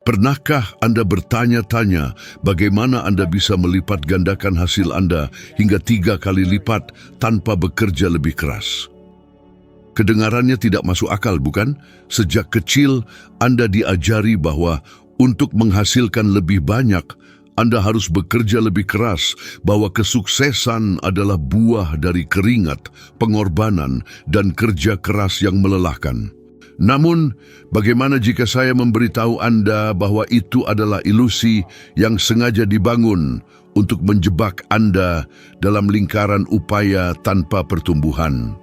Pernahkah Anda bertanya-tanya bagaimana Anda bisa melipat gandakan hasil Anda hingga 3 kali lipat tanpa bekerja lebih keras? Kedengarannya tidak masuk akal, bukan? Sejak kecil, Anda diajari bahwa untuk menghasilkan lebih banyak, Anda harus bekerja lebih keras, bahwa kesuksesan adalah buah dari keringat, pengorbanan, dan kerja keras yang melelahkan. Namun, bagaimana jika saya memberitahu Anda bahwa itu adalah ilusi yang sengaja dibangun untuk menjebak Anda dalam lingkaran upaya tanpa pertumbuhan?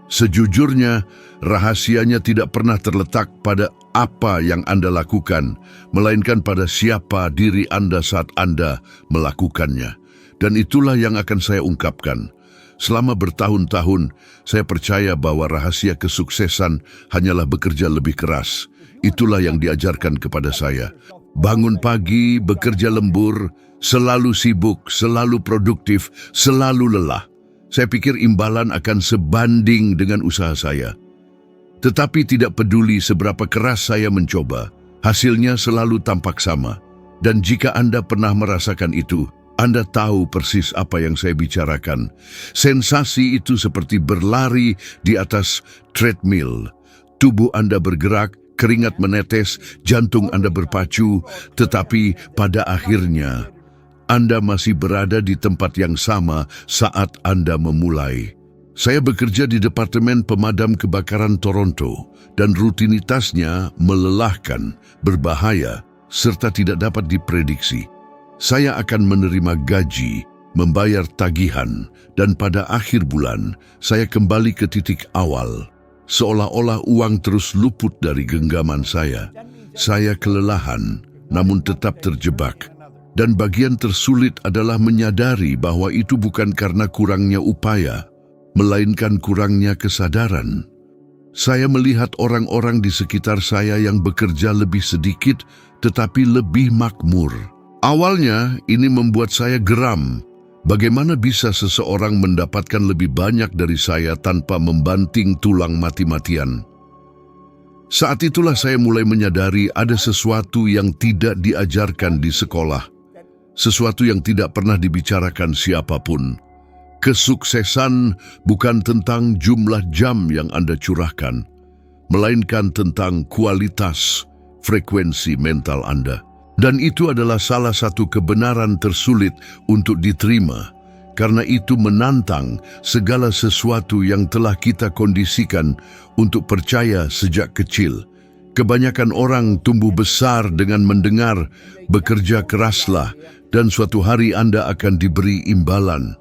Sejujurnya, rahasianya tidak pernah terletak pada apa yang Anda lakukan, melainkan pada siapa diri Anda saat Anda melakukannya. Dan itulah yang akan saya ungkapkan. Selama bertahun-tahun, saya percaya bahwa rahasia kesuksesan hanyalah bekerja lebih keras. Itulah yang diajarkan kepada saya. Bangun pagi, bekerja lembur, selalu sibuk, selalu produktif, selalu lelah. Saya pikir imbalan akan sebanding dengan usaha saya. Tetapi tidak peduli seberapa keras saya mencoba, hasilnya selalu tampak sama. Dan jika Anda pernah merasakan itu, Anda tahu persis apa yang saya bicarakan. Sensasi itu seperti berlari di atas treadmill. Tubuh Anda bergerak, keringat menetes, jantung Anda berpacu, tetapi pada akhirnya Anda masih berada di tempat yang sama saat Anda memulai. Saya bekerja di Departemen Pemadam Kebakaran Toronto dan rutinitasnya melelahkan, berbahaya, serta tidak dapat diprediksi. Saya akan menerima gaji, membayar tagihan, dan pada akhir bulan saya kembali ke titik awal. Seolah-olah uang terus luput dari genggaman saya. Saya kelelahan, namun tetap terjebak. Dan bagian tersulit adalah menyadari bahwa itu bukan karena kurangnya upaya, melainkan kurangnya kesadaran. Saya melihat orang-orang di sekitar saya yang bekerja lebih sedikit, tetapi lebih makmur. Awalnya, ini membuat saya geram. Bagaimana bisa seseorang mendapatkan lebih banyak dari saya tanpa membanting tulang mati-matian? Saat itulah saya mulai menyadari ada sesuatu yang tidak diajarkan di sekolah. Sesuatu yang tidak pernah dibicarakan siapapun. Kesuksesan bukan tentang jumlah jam yang Anda curahkan, melainkan tentang kualitas, frekuensi mental Anda. Dan itu adalah salah satu kebenaran tersulit untuk diterima, karena itu menantang segala sesuatu yang telah kita kondisikan untuk percaya sejak kecil. Kebanyakan orang tumbuh besar dengan mendengar, bekerja keraslah, dan suatu hari Anda akan diberi imbalan.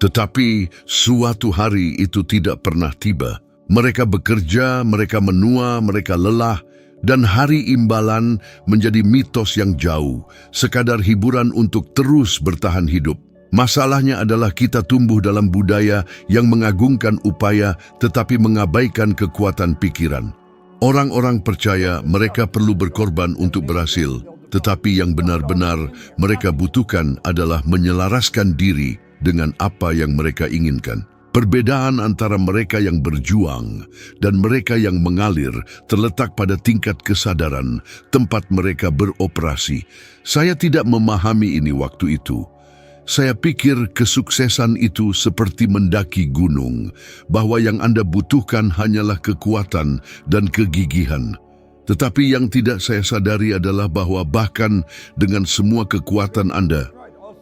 Tetapi suatu hari itu tidak pernah tiba. Mereka bekerja, mereka menua, mereka lelah, dan hari imbalan menjadi mitos yang jauh, sekadar hiburan untuk terus bertahan hidup. Masalahnya adalah kita tumbuh dalam budaya yang mengagungkan upaya tetapi mengabaikan kekuatan pikiran. Orang-orang percaya mereka perlu berkorban untuk berhasil, tetapi yang benar-benar mereka butuhkan adalah menyelaraskan diri dengan apa yang mereka inginkan. Perbedaan antara mereka yang berjuang dan mereka yang mengalir terletak pada tingkat kesadaran tempat mereka beroperasi. Saya tidak memahami ini waktu itu. Saya pikir kesuksesan itu seperti mendaki gunung, bahwa yang Anda butuhkan hanyalah kekuatan dan kegigihan. Tetapi yang tidak saya sadari adalah bahwa bahkan dengan semua kekuatan Anda,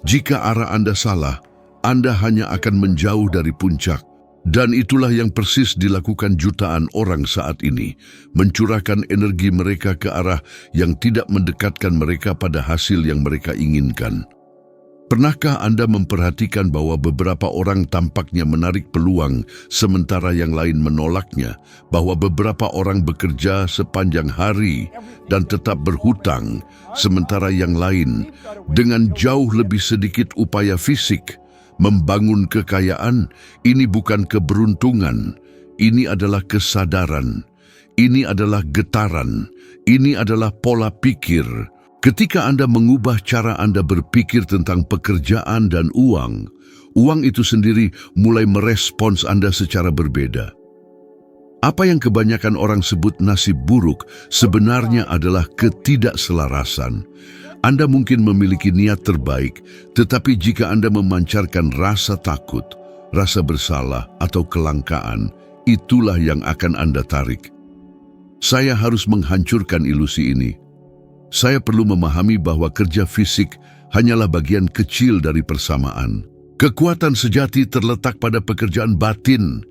jika arah Anda salah, Anda hanya akan menjauh dari puncak. Dan itulah yang persis dilakukan jutaan orang saat ini, mencurahkan energi mereka ke arah yang tidak mendekatkan mereka pada hasil yang mereka inginkan. Pernahkah Anda memperhatikan bahwa beberapa orang tampaknya menarik peluang sementara yang lain menolaknya, bahwa beberapa orang bekerja sepanjang hari dan tetap berhutang, sementara yang lain dengan jauh lebih sedikit upaya fisik membangun kekayaan? Ini bukan keberuntungan, ini adalah kesadaran, ini adalah getaran, ini adalah pola pikir. Ketika Anda mengubah cara Anda berpikir tentang pekerjaan dan uang itu sendiri mulai merespons Anda secara berbeda. Apa yang kebanyakan orang sebut nasib buruk sebenarnya adalah ketidakselarasan. Anda mungkin memiliki niat terbaik, tetapi jika Anda memancarkan rasa takut, rasa bersalah, atau kelangkaan, itulah yang akan Anda tarik. Saya harus menghancurkan ilusi ini. Saya perlu memahami bahwa kerja fisik hanyalah bagian kecil dari persamaan. Kekuatan sejati terletak pada pekerjaan batin,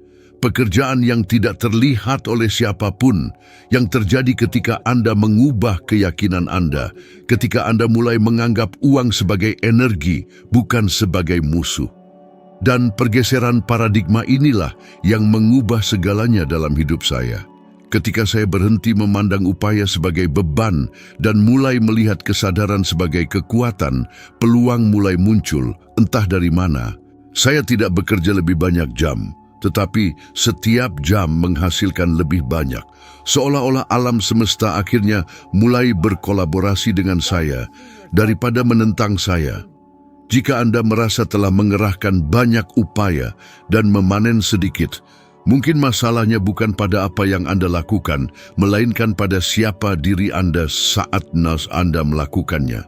pekerjaan yang tidak terlihat oleh siapapun, yang terjadi ketika Anda mengubah keyakinan Anda, ketika Anda mulai menganggap uang sebagai energi, bukan sebagai musuh. Dan pergeseran paradigma inilah yang mengubah segalanya dalam hidup saya. Ketika saya berhenti memandang upaya sebagai beban dan mulai melihat kesadaran sebagai kekuatan, peluang mulai muncul, entah dari mana. Saya tidak bekerja lebih banyak jam, tetapi setiap jam menghasilkan lebih banyak. Seolah-olah alam semesta akhirnya mulai berkolaborasi dengan saya daripada menentang saya. Jika Anda merasa telah mengerahkan banyak upaya dan memanen sedikit, mungkin masalahnya bukan pada apa yang Anda lakukan, melainkan pada siapa diri Anda saat Anda melakukannya.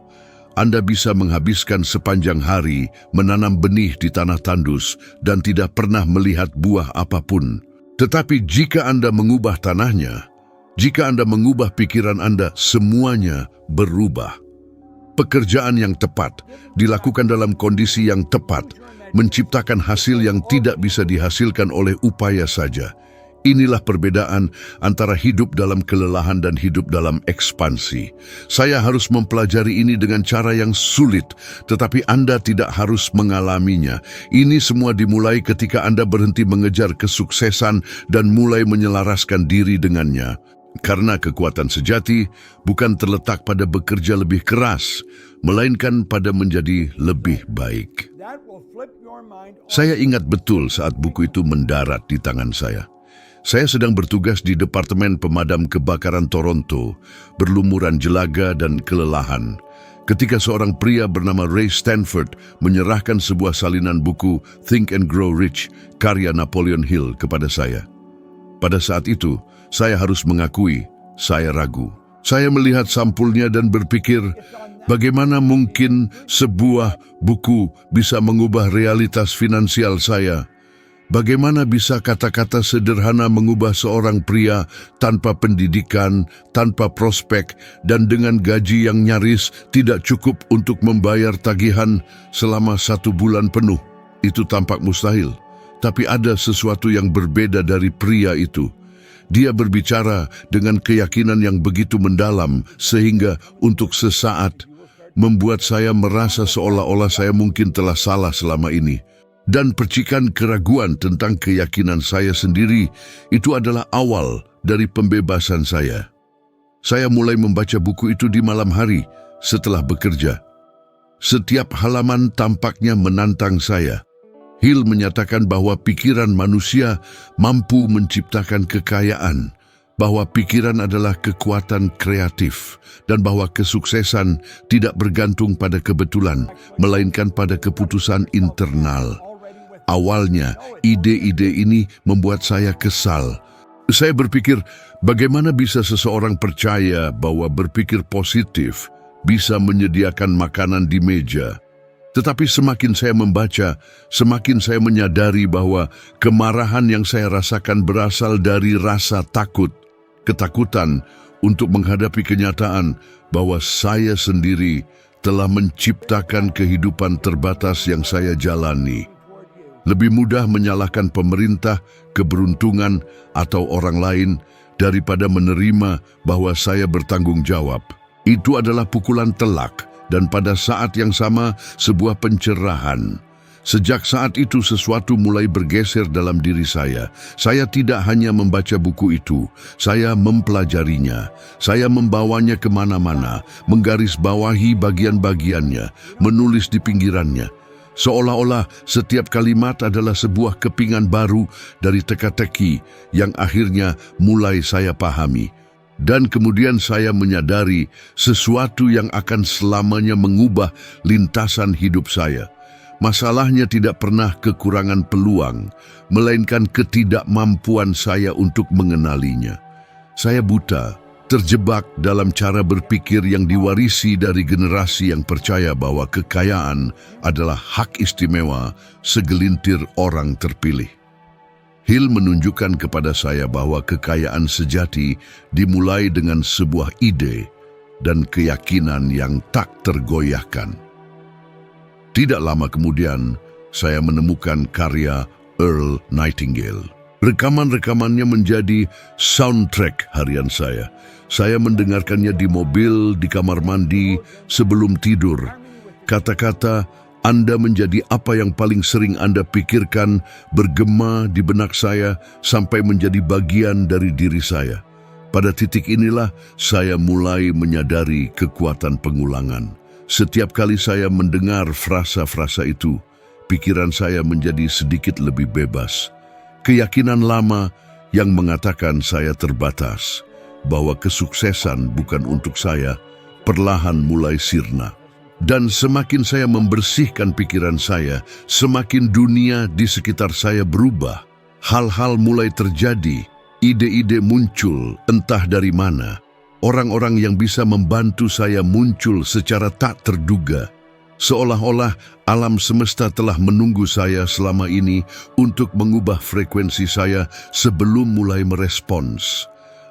Anda bisa menghabiskan sepanjang hari menanam benih di tanah tandus dan tidak pernah melihat buah apapun. Tetapi jika Anda mengubah tanahnya, jika Anda mengubah pikiran Anda, semuanya berubah. Pekerjaan yang tepat, dilakukan dalam kondisi yang tepat, menciptakan hasil yang tidak bisa dihasilkan oleh upaya saja. Inilah perbedaan antara hidup dalam kelelahan dan hidup dalam ekspansi. Saya harus mempelajari ini dengan cara yang sulit, tetapi Anda tidak harus mengalaminya. Ini semua dimulai ketika Anda berhenti mengejar kesuksesan dan mulai menyelaraskan diri dengannya. Karena kekuatan sejati bukan terletak pada bekerja lebih keras, melainkan pada menjadi lebih baik. Saya ingat betul saat buku itu mendarat di tangan saya. Saya sedang bertugas di Departemen Pemadam Kebakaran Toronto, berlumuran jelaga dan kelelahan, ketika seorang pria bernama Ray Stanford menyerahkan sebuah salinan buku Think and Grow Rich, karya Napoleon Hill kepada saya. Pada saat itu, saya harus mengakui, saya ragu. Saya melihat sampulnya dan berpikir, bagaimana mungkin sebuah buku bisa mengubah realitas finansial saya? Bagaimana bisa kata-kata sederhana mengubah seorang pria tanpa pendidikan, tanpa prospek, dan dengan gaji yang nyaris tidak cukup untuk membayar tagihan selama 1 bulan penuh? Itu tampak mustahil. Tapi ada sesuatu yang berbeda dari pria itu. Dia berbicara dengan keyakinan yang begitu mendalam sehingga untuk sesaat membuat saya merasa seolah-olah saya mungkin telah salah selama ini. Dan percikan keraguan tentang keyakinan saya sendiri itu adalah awal dari pembebasan saya. Saya mulai membaca buku itu di malam hari setelah bekerja. Setiap halaman tampaknya menantang saya. Hill menyatakan bahwa pikiran manusia mampu menciptakan kekayaan, bahwa pikiran adalah kekuatan kreatif, dan bahwa kesuksesan tidak bergantung pada kebetulan, melainkan pada keputusan internal. Awalnya, ide-ide ini membuat saya kesal. Saya berpikir, bagaimana bisa seseorang percaya bahwa berpikir positif bisa menyediakan makanan di meja? Tetapi semakin saya membaca, semakin saya menyadari bahwa kemarahan yang saya rasakan berasal dari rasa takut, ketakutan untuk menghadapi kenyataan bahwa saya sendiri telah menciptakan kehidupan terbatas yang saya jalani. Lebih mudah menyalahkan pemerintah, keberuntungan, atau orang lain daripada menerima bahwa saya bertanggung jawab. Itu adalah pukulan telak. Dan pada saat yang sama, sebuah pencerahan. Sejak saat itu sesuatu mulai bergeser dalam diri saya. Saya tidak hanya membaca buku itu, saya mempelajarinya. Saya membawanya kemana-mana, menggarisbawahi bagian-bagiannya, menulis di pinggirannya. Seolah-olah setiap kalimat adalah sebuah kepingan baru dari teka-teki yang akhirnya mulai saya pahami. Dan kemudian saya menyadari sesuatu yang akan selamanya mengubah lintasan hidup saya. Masalahnya tidak pernah kekurangan peluang, melainkan ketidakmampuan saya untuk mengenalinya. Saya buta, terjebak dalam cara berpikir yang diwarisi dari generasi yang percaya bahwa kekayaan adalah hak istimewa segelintir orang terpilih. Hill menunjukkan kepada saya bahwa kekayaan sejati dimulai dengan sebuah ide dan keyakinan yang tak tergoyahkan. Tidak lama kemudian, saya menemukan karya Earl Nightingale. Rekaman-rekamannya menjadi soundtrack harian saya. Saya mendengarkannya di mobil, di kamar mandi, sebelum tidur. Kata-kata Anda menjadi apa yang paling sering Anda pikirkan bergema di benak saya sampai menjadi bagian dari diri saya. Pada titik inilah saya mulai menyadari kekuatan pengulangan. Setiap kali saya mendengar frasa-frasa itu, pikiran saya menjadi sedikit lebih bebas. Keyakinan lama yang mengatakan saya terbatas, bahwa kesuksesan bukan untuk saya, perlahan mulai sirna. Dan semakin saya membersihkan pikiran saya, semakin dunia di sekitar saya berubah. Hal-hal mulai terjadi, ide-ide muncul entah dari mana. Orang-orang yang bisa membantu saya muncul secara tak terduga. Seolah-olah alam semesta telah menunggu saya selama ini untuk mengubah frekuensi saya sebelum mulai merespons.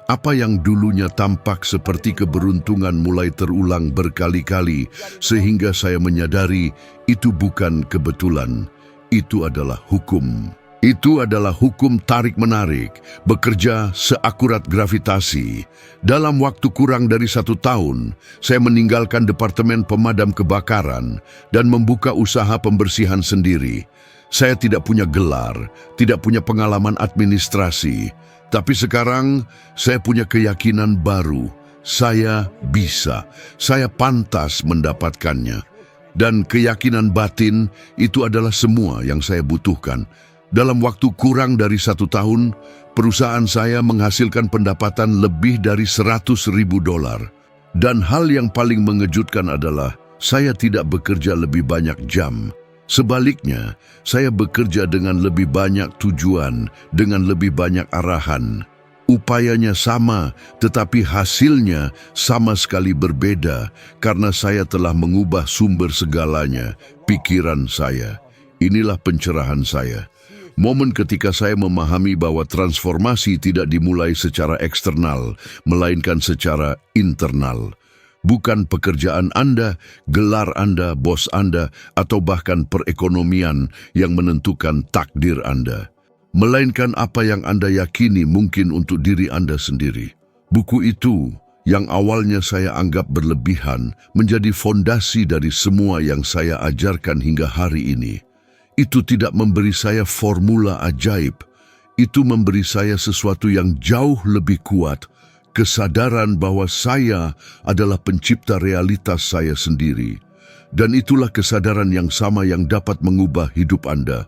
Apa yang dulunya tampak seperti keberuntungan mulai terulang berkali-kali sehingga saya menyadari itu bukan kebetulan, itu adalah hukum. Itu adalah hukum tarik-menarik, bekerja seakurat gravitasi. Dalam waktu kurang dari 1 tahun, saya meninggalkan Departemen Pemadam Kebakaran dan membuka usaha pembersihan sendiri. Saya tidak punya gelar, tidak punya pengalaman administrasi, tapi sekarang saya punya keyakinan baru. Saya bisa, saya pantas mendapatkannya. Dan keyakinan batin itu adalah semua yang saya butuhkan. Dalam waktu kurang dari 1 tahun, perusahaan saya menghasilkan pendapatan lebih dari $100.000. Dan hal yang paling mengejutkan adalah saya tidak bekerja lebih banyak jam. Sebaliknya, saya bekerja dengan lebih banyak tujuan, dengan lebih banyak arahan. Upayanya sama, tetapi hasilnya sama sekali berbeda karena saya telah mengubah sumber segalanya, pikiran saya. Inilah pencerahan saya. Momen ketika saya memahami bahwa transformasi tidak dimulai secara eksternal, melainkan secara internal. Bukan pekerjaan Anda, gelar Anda, bos Anda, atau bahkan perekonomian yang menentukan takdir Anda. Melainkan apa yang Anda yakini mungkin untuk diri Anda sendiri. Buku itu, yang awalnya saya anggap berlebihan, menjadi fondasi dari semua yang saya ajarkan hingga hari ini. Itu tidak memberi saya formula ajaib. Itu memberi saya sesuatu yang jauh lebih kuat, kesadaran bahwa saya adalah pencipta realitas saya sendiri. Dan itulah kesadaran yang sama yang dapat mengubah hidup Anda.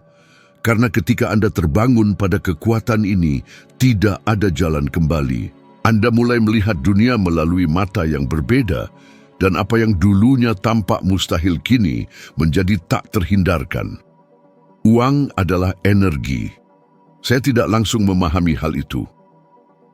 Karena ketika Anda terbangun pada kekuatan ini, tidak ada jalan kembali. Anda mulai melihat dunia melalui mata yang berbeda, dan apa yang dulunya tampak mustahil kini menjadi tak terhindarkan. Uang adalah energi. Saya tidak langsung memahami hal itu.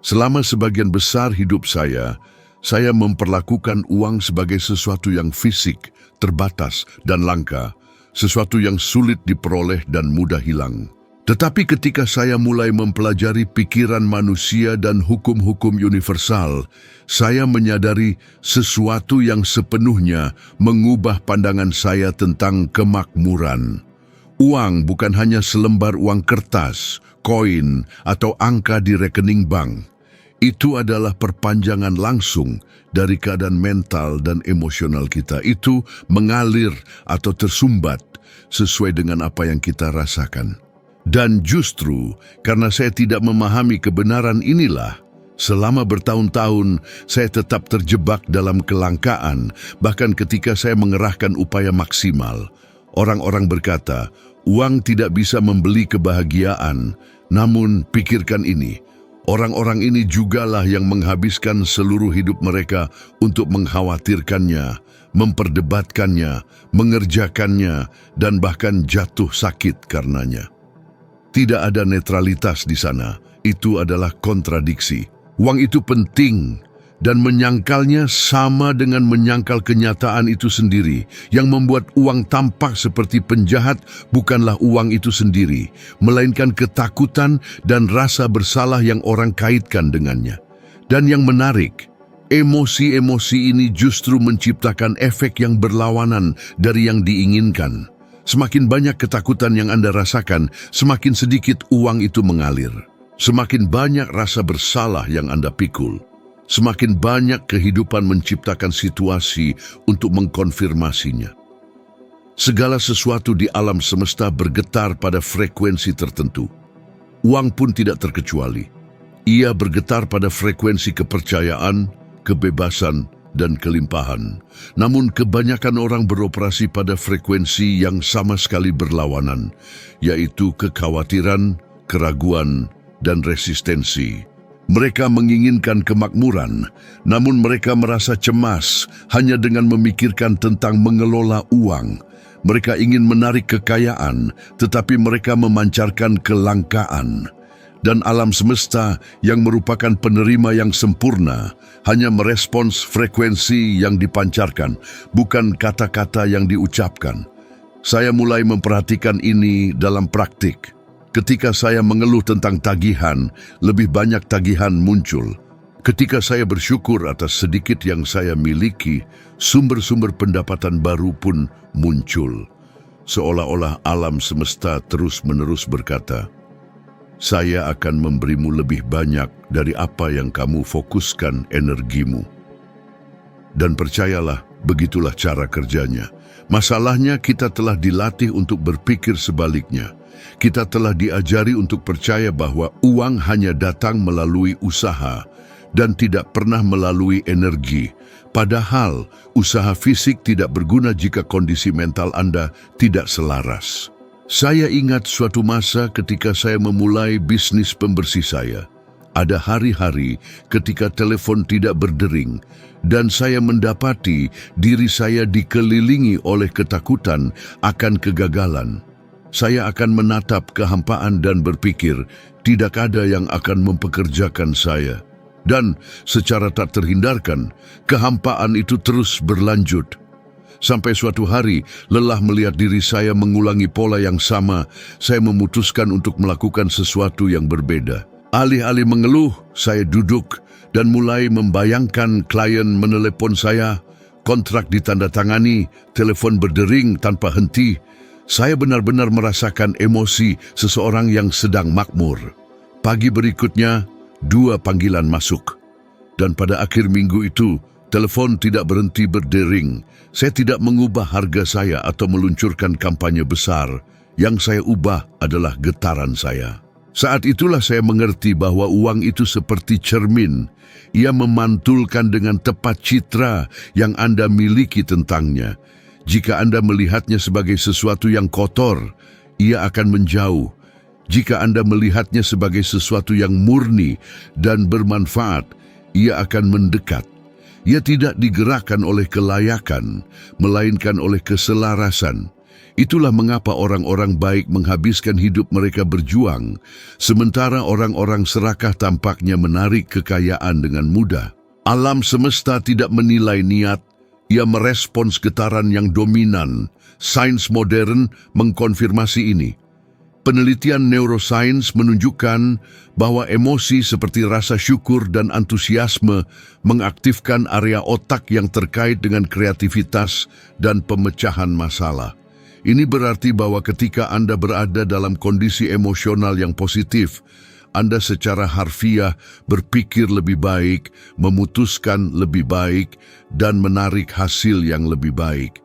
Selama sebagian besar hidup saya memperlakukan uang sebagai sesuatu yang fisik, terbatas, dan langka, sesuatu yang sulit diperoleh dan mudah hilang. Tetapi ketika saya mulai mempelajari pikiran manusia dan hukum-hukum universal, saya menyadari sesuatu yang sepenuhnya mengubah pandangan saya tentang kemakmuran. Uang bukan hanya selembar uang kertas, koin, atau angka di rekening bank. Itu adalah perpanjangan langsung dari keadaan mental dan emosional kita. Itu mengalir atau tersumbat sesuai dengan apa yang kita rasakan. Dan justru karena saya tidak memahami kebenaran inilah, selama bertahun-tahun saya tetap terjebak dalam kelangkaan, bahkan ketika saya mengerahkan upaya maksimal. Orang-orang berkata, uang tidak bisa membeli kebahagiaan, namun pikirkan ini, orang-orang ini jugalah yang menghabiskan seluruh hidup mereka untuk mengkhawatirkannya, memperdebatkannya, mengerjakannya, dan bahkan jatuh sakit karenanya. Tidak ada netralitas di sana, itu adalah kontradiksi. Uang itu penting, dan menyangkalnya sama dengan menyangkal kenyataan itu sendiri. Yang membuat uang tampak seperti penjahat bukanlah uang itu sendiri, melainkan ketakutan dan rasa bersalah yang orang kaitkan dengannya. Dan yang menarik, emosi-emosi ini justru menciptakan efek yang berlawanan dari yang diinginkan. Semakin banyak ketakutan yang Anda rasakan, semakin sedikit uang itu mengalir. Semakin banyak rasa bersalah yang Anda pikul. Semakin banyak kehidupan menciptakan situasi untuk mengkonfirmasinya. Segala sesuatu di alam semesta bergetar pada frekuensi tertentu. Uang pun tidak terkecuali. Ia bergetar pada frekuensi kepercayaan, kebebasan, dan kelimpahan. Namun kebanyakan orang beroperasi pada frekuensi yang sama sekali berlawanan, yaitu kekhawatiran, keraguan, dan resistensi. Mereka menginginkan kemakmuran, namun mereka merasa cemas hanya dengan memikirkan tentang mengelola uang. Mereka ingin menarik kekayaan, tetapi mereka memancarkan kelangkaan. Dan alam semesta yang merupakan penerima yang sempurna hanya merespons frekuensi yang dipancarkan, bukan kata-kata yang diucapkan. Saya mulai memperhatikan ini dalam praktik. Ketika saya mengeluh tentang tagihan, lebih banyak tagihan muncul. Ketika saya bersyukur atas sedikit yang saya miliki, sumber-sumber pendapatan baru pun muncul. Seolah-olah alam semesta terus-menerus berkata, "Saya akan memberimu lebih banyak dari apa yang kamu fokuskan energimu." Dan percayalah, begitulah cara kerjanya. Masalahnya kita telah dilatih untuk berpikir sebaliknya. Kita telah diajari untuk percaya bahwa uang hanya datang melalui usaha dan tidak pernah melalui energi. Padahal usaha fisik tidak berguna jika kondisi mental Anda tidak selaras. Saya ingat suatu masa ketika saya memulai bisnis pembersih saya. Ada hari-hari ketika telepon tidak berdering dan saya mendapati diri saya dikelilingi oleh ketakutan akan kegagalan. Saya akan menatap kehampaan dan berpikir, tidak ada yang akan mempekerjakan saya. Dan secara tak terhindarkan, kehampaan itu terus berlanjut. Sampai suatu hari, lelah melihat diri saya mengulangi pola yang sama, saya memutuskan untuk melakukan sesuatu yang berbeda. Alih-alih mengeluh, saya duduk dan mulai membayangkan klien menelepon saya, kontrak ditandatangani, telepon berdering tanpa henti. Saya benar-benar merasakan emosi seseorang yang sedang makmur. Pagi berikutnya, 2 panggilan masuk. Dan pada akhir minggu itu, telepon tidak berhenti berdering. Saya tidak mengubah harga saya atau meluncurkan kampanye besar. Yang saya ubah adalah getaran saya. Saat itulah saya mengerti bahwa uang itu seperti cermin. Ia memantulkan dengan tepat citra yang Anda miliki tentangnya. Jika Anda melihatnya sebagai sesuatu yang kotor, ia akan menjauh. Jika Anda melihatnya sebagai sesuatu yang murni dan bermanfaat, ia akan mendekat. Ia tidak digerakkan oleh kelayakan, melainkan oleh keselarasan. Itulah mengapa orang-orang baik menghabiskan hidup mereka berjuang, sementara orang-orang serakah tampaknya menarik kekayaan dengan mudah. Alam semesta tidak menilai niat, ia merespons getaran yang dominan. Sains modern mengkonfirmasi ini. Penelitian neurosains menunjukkan bahwa emosi seperti rasa syukur dan antusiasme mengaktifkan area otak yang terkait dengan kreativitas dan pemecahan masalah. Ini berarti bahwa ketika Anda berada dalam kondisi emosional yang positif, Anda secara harfiah berpikir lebih baik, memutuskan lebih baik, dan menarik hasil yang lebih baik.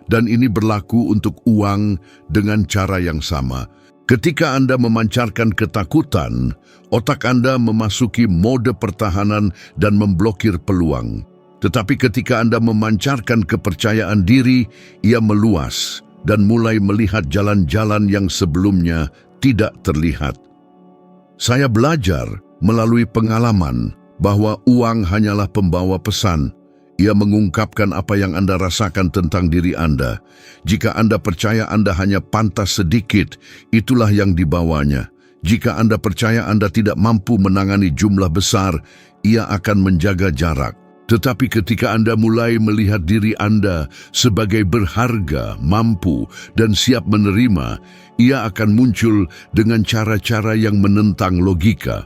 Dan ini berlaku untuk uang dengan cara yang sama. Ketika Anda memancarkan ketakutan, otak Anda memasuki mode pertahanan dan memblokir peluang. Tetapi ketika Anda memancarkan kepercayaan diri, ia meluas dan mulai melihat jalan-jalan yang sebelumnya tidak terlihat. Saya belajar melalui pengalaman bahwa uang hanyalah pembawa pesan. Ia mengungkapkan apa yang Anda rasakan tentang diri Anda. Jika Anda percaya Anda hanya pantas sedikit, itulah yang dibawanya. Jika Anda percaya Anda tidak mampu menangani jumlah besar, ia akan menjaga jarak. Tetapi ketika Anda mulai melihat diri Anda sebagai berharga, mampu, dan siap menerima, ia akan muncul dengan cara-cara yang menentang logika.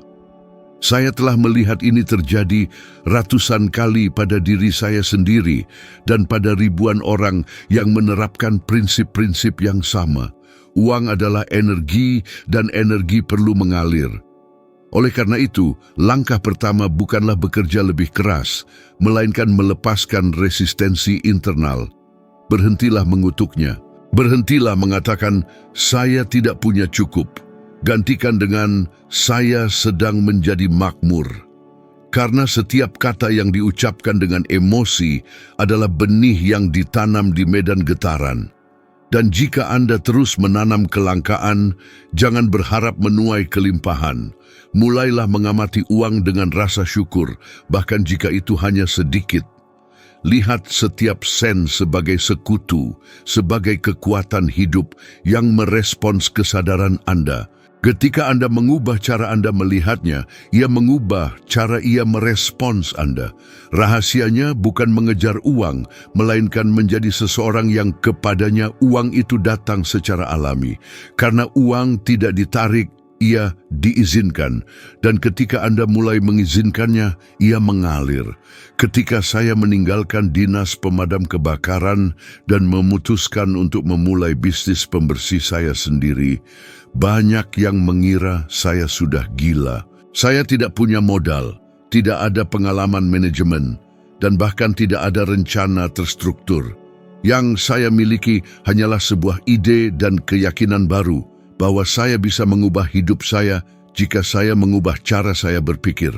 Saya telah melihat ini terjadi ratusan kali pada diri saya sendiri dan pada ribuan orang yang menerapkan prinsip-prinsip yang sama. Uang adalah energi dan energi perlu mengalir. Oleh karena itu, langkah pertama bukanlah bekerja lebih keras, melainkan melepaskan resistensi internal. Berhentilah mengutuknya. Berhentilah mengatakan, "Saya tidak punya cukup." Gantikan dengan, "Saya sedang menjadi makmur." Karena setiap kata yang diucapkan dengan emosi adalah benih yang ditanam di medan getaran. Dan jika Anda terus menanam kelangkaan, jangan berharap menuai kelimpahan. Mulailah mengamati uang dengan rasa syukur, bahkan jika itu hanya sedikit. Lihat setiap sen sebagai sekutu, sebagai kekuatan hidup yang merespons kesadaran Anda. Ketika Anda mengubah cara Anda melihatnya, ia mengubah cara ia merespons Anda. Rahasianya bukan mengejar uang, melainkan menjadi seseorang yang kepadanya uang itu datang secara alami. Karena uang tidak ditarik, ia diizinkan. Dan ketika Anda mulai mengizinkannya, ia mengalir. Ketika saya meninggalkan dinas pemadam kebakaran dan memutuskan untuk memulai bisnis pembersih saya sendiri, banyak yang mengira saya sudah gila. Saya tidak punya modal, tidak ada pengalaman manajemen, dan bahkan tidak ada rencana terstruktur. Yang saya miliki hanyalah sebuah ide dan keyakinan baru bahwa saya bisa mengubah hidup saya jika saya mengubah cara saya berpikir.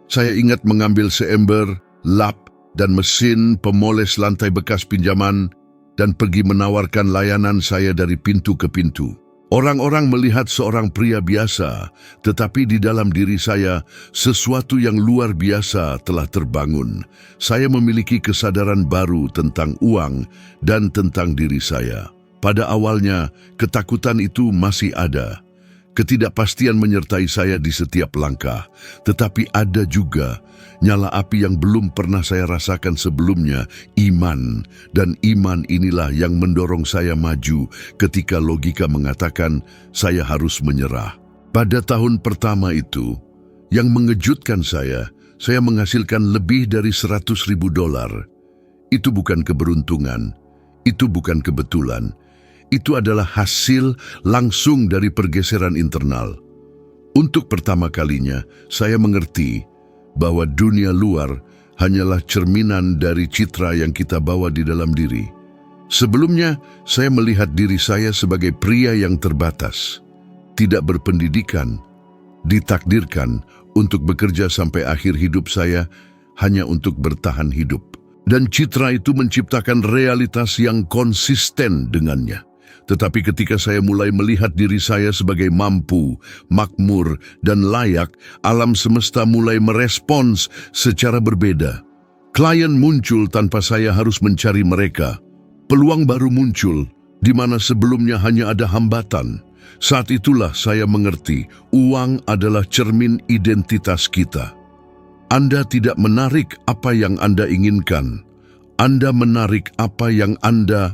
Saya ingat mengambil seember, lap, dan mesin pemoles lantai bekas pinjaman dan pergi menawarkan layanan saya dari pintu ke pintu. Orang-orang melihat seorang pria biasa, tetapi di dalam diri saya, sesuatu yang luar biasa telah terbangun. Saya memiliki kesadaran baru tentang uang dan tentang diri saya. Pada awalnya, ketakutan itu masih ada. Ketidakpastian menyertai saya di setiap langkah, tetapi ada juga nyala api yang belum pernah saya rasakan sebelumnya, iman. Dan iman inilah yang mendorong saya maju ketika logika mengatakan saya harus menyerah. Pada tahun pertama itu, yang mengejutkan saya menghasilkan lebih dari $100.000. Itu bukan keberuntungan, itu bukan kebetulan. Itu adalah hasil langsung dari pergeseran internal. Untuk pertama kalinya, saya mengerti bahwa dunia luar hanyalah cerminan dari citra yang kita bawa di dalam diri. Sebelumnya, saya melihat diri saya sebagai pria yang terbatas, tidak berpendidikan, ditakdirkan untuk bekerja sampai akhir hidup saya hanya untuk bertahan hidup. Dan citra itu menciptakan realitas yang konsisten dengannya. Tetapi ketika saya mulai melihat diri saya sebagai mampu, makmur, dan layak, alam semesta mulai merespons secara berbeda. Klien muncul tanpa saya harus mencari mereka. Peluang baru muncul, di mana sebelumnya hanya ada hambatan. Saat itulah saya mengerti, uang adalah cermin identitas kita. Anda tidak menarik apa yang Anda inginkan. Anda menarik apa yang Anda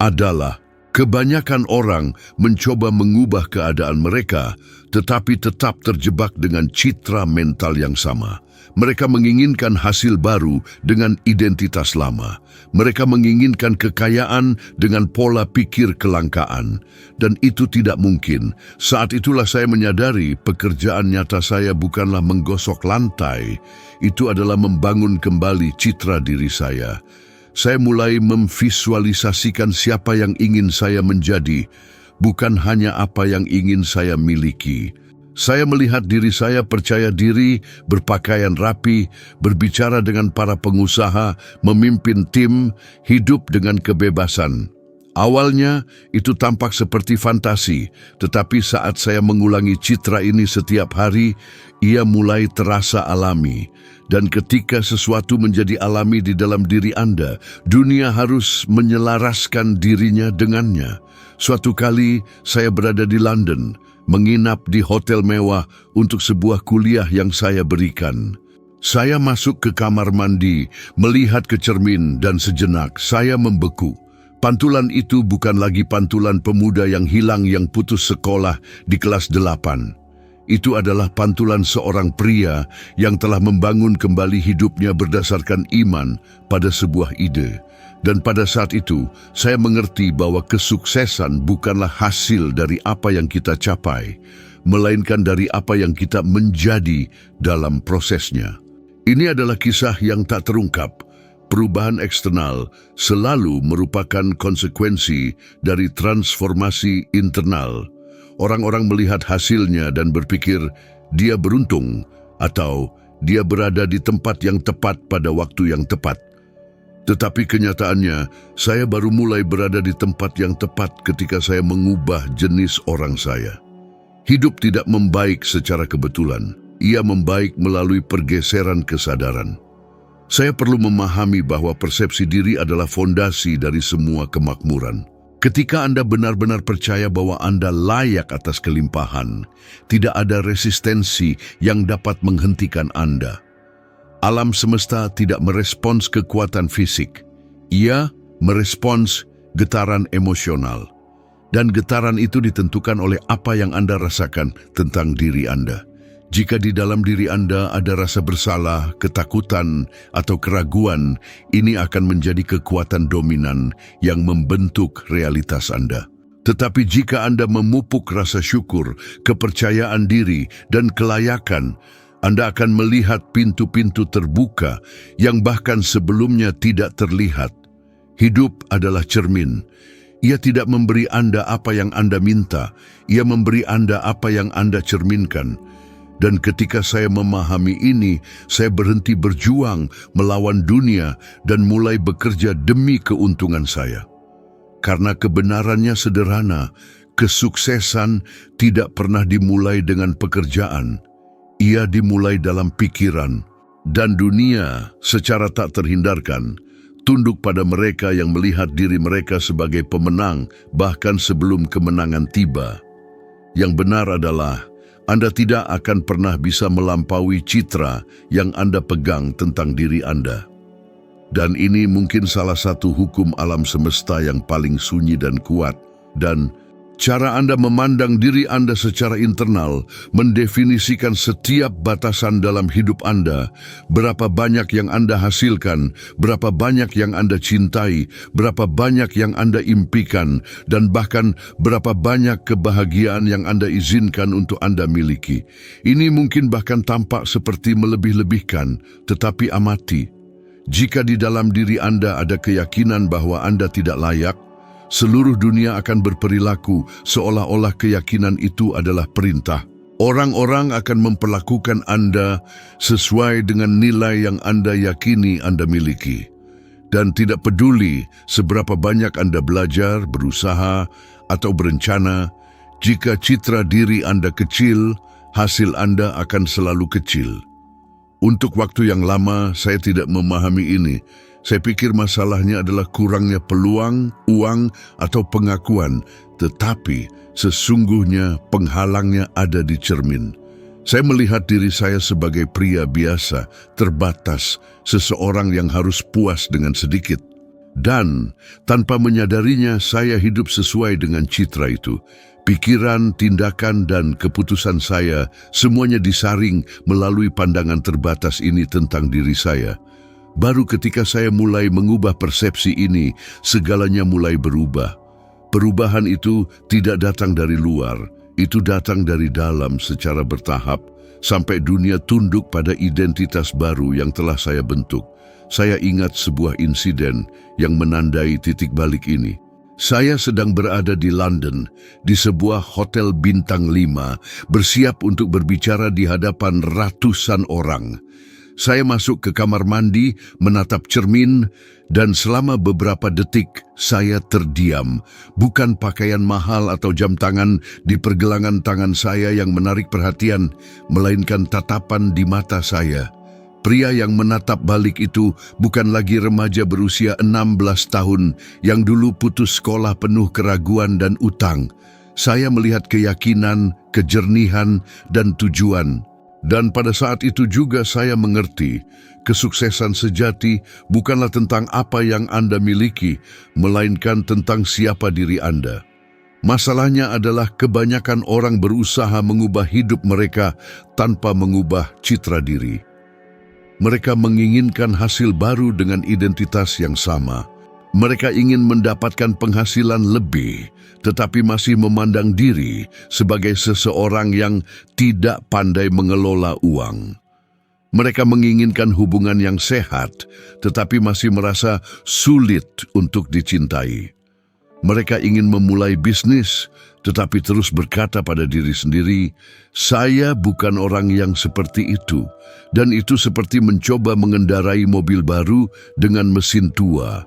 adalah. Kebanyakan orang mencoba mengubah keadaan mereka, tetapi tetap terjebak dengan citra mental yang sama. Mereka menginginkan hasil baru dengan identitas lama. Mereka menginginkan kekayaan dengan pola pikir kelangkaan. Dan itu tidak mungkin. Saat itulah saya menyadari pekerjaan nyata saya bukanlah menggosok lantai. Itu adalah membangun kembali citra diri saya. Saya mulai memvisualisasikan siapa yang ingin saya menjadi, bukan hanya apa yang ingin saya miliki. Saya melihat diri saya percaya diri, berpakaian rapi, berbicara dengan para pengusaha, memimpin tim, hidup dengan kebebasan. Awalnya itu tampak seperti fantasi, tetapi saat saya mengulangi citra ini setiap hari, ia mulai terasa alami. Dan ketika sesuatu menjadi alami di dalam diri Anda, dunia harus menyelaraskan dirinya dengannya. Suatu kali saya berada di London, menginap di hotel mewah untuk sebuah kuliah yang saya berikan. Saya masuk ke kamar mandi, melihat ke cermin dan sejenak saya membeku. Pantulan itu bukan lagi pantulan pemuda yang hilang yang putus sekolah di kelas 8. Itu adalah pantulan seorang pria yang telah membangun kembali hidupnya berdasarkan iman pada sebuah ide. Dan pada saat itu, saya mengerti bahwa kesuksesan bukanlah hasil dari apa yang kita capai, melainkan dari apa yang kita menjadi dalam prosesnya. Ini adalah kisah yang tak terungkap. Perubahan eksternal selalu merupakan konsekuensi dari transformasi internal. Orang-orang melihat hasilnya dan berpikir dia beruntung atau dia berada di tempat yang tepat pada waktu yang tepat. Tetapi kenyataannya, saya baru mulai berada di tempat yang tepat ketika saya mengubah jenis orang saya. Hidup tidak membaik secara kebetulan. Ia membaik melalui pergeseran kesadaran. Saya perlu memahami bahwa persepsi diri adalah fondasi dari semua kemakmuran. Ketika Anda benar-benar percaya bahwa Anda layak atas kelimpahan, tidak ada resistensi yang dapat menghentikan Anda. Alam semesta tidak merespons kekuatan fisik. Ia merespons getaran emosional. Dan getaran itu ditentukan oleh apa yang Anda rasakan tentang diri Anda. Jika di dalam diri Anda ada rasa bersalah, ketakutan, atau keraguan, ini akan menjadi kekuatan dominan yang membentuk realitas Anda. Tetapi jika Anda memupuk rasa syukur, kepercayaan diri, dan kelayakan, Anda akan melihat pintu-pintu terbuka yang bahkan sebelumnya tidak terlihat. Hidup adalah cermin. Ia tidak memberi Anda apa yang Anda minta, ia memberi Anda apa yang Anda cerminkan. Dan ketika saya memahami ini, saya berhenti berjuang melawan dunia dan mulai bekerja demi keuntungan saya. Karena kebenarannya sederhana, kesuksesan tidak pernah dimulai dengan pekerjaan. Ia dimulai dalam pikiran. Dan dunia secara tak terhindarkan tunduk pada mereka yang melihat diri mereka sebagai pemenang bahkan sebelum kemenangan tiba. Yang benar adalah Anda tidak akan pernah bisa melampaui citra yang Anda pegang tentang diri Anda. Dan ini mungkin salah satu hukum alam semesta yang paling sunyi dan kuat. Dan cara Anda memandang diri Anda secara internal mendefinisikan setiap batasan dalam hidup Anda. Berapa banyak yang Anda hasilkan, berapa banyak yang Anda cintai, berapa banyak yang Anda impikan, dan bahkan berapa banyak kebahagiaan yang Anda izinkan untuk Anda miliki. Ini mungkin bahkan tampak seperti melebih-lebihkan, tetapi amati. Jika di dalam diri Anda ada keyakinan bahwa Anda tidak layak, seluruh dunia akan berperilaku seolah-olah keyakinan itu adalah perintah. Orang-orang akan memperlakukan Anda sesuai dengan nilai yang Anda yakini Anda miliki. Dan tidak peduli seberapa banyak Anda belajar, berusaha, atau berencana, jika citra diri Anda kecil, hasil Anda akan selalu kecil. Untuk waktu yang lama, saya tidak memahami ini. Saya pikir masalahnya adalah kurangnya peluang, uang, atau pengakuan, tetapi sesungguhnya penghalangnya ada di cermin. Saya melihat diri saya sebagai pria biasa, terbatas, seseorang yang harus puas dengan sedikit. Dan tanpa menyadarinya, saya hidup sesuai dengan citra itu. Pikiran, tindakan, dan keputusan saya semuanya disaring melalui pandangan terbatas ini tentang diri saya. Baru ketika saya mulai mengubah persepsi ini, segalanya mulai berubah. Perubahan itu tidak datang dari luar, itu datang dari dalam secara bertahap, sampai dunia tunduk pada identitas baru yang telah saya bentuk. Saya ingat sebuah insiden yang menandai titik balik ini. Saya sedang berada di London, di sebuah hotel bintang 5, bersiap untuk berbicara di hadapan ratusan orang. Saya masuk ke kamar mandi, menatap cermin, dan selama beberapa detik saya terdiam. Bukan pakaian mahal atau jam tangan di pergelangan tangan saya yang menarik perhatian, melainkan tatapan di mata saya. Pria yang menatap balik itu bukan lagi remaja berusia 16 tahun yang dulu putus sekolah penuh keraguan dan utang. Saya melihat keyakinan, kejernihan, dan tujuan. Dan pada saat itu juga saya mengerti, kesuksesan sejati bukanlah tentang apa yang Anda miliki, melainkan tentang siapa diri Anda. Masalahnya adalah kebanyakan orang berusaha mengubah hidup mereka tanpa mengubah citra diri. Mereka menginginkan hasil baru dengan identitas yang sama. Mereka ingin mendapatkan penghasilan lebih, tetapi masih memandang diri sebagai seseorang yang tidak pandai mengelola uang. Mereka menginginkan hubungan yang sehat, tetapi masih merasa sulit untuk dicintai. Mereka ingin memulai bisnis, tetapi terus berkata pada diri sendiri, "Saya bukan orang yang seperti itu." Dan itu seperti mencoba mengendarai mobil baru dengan mesin tua.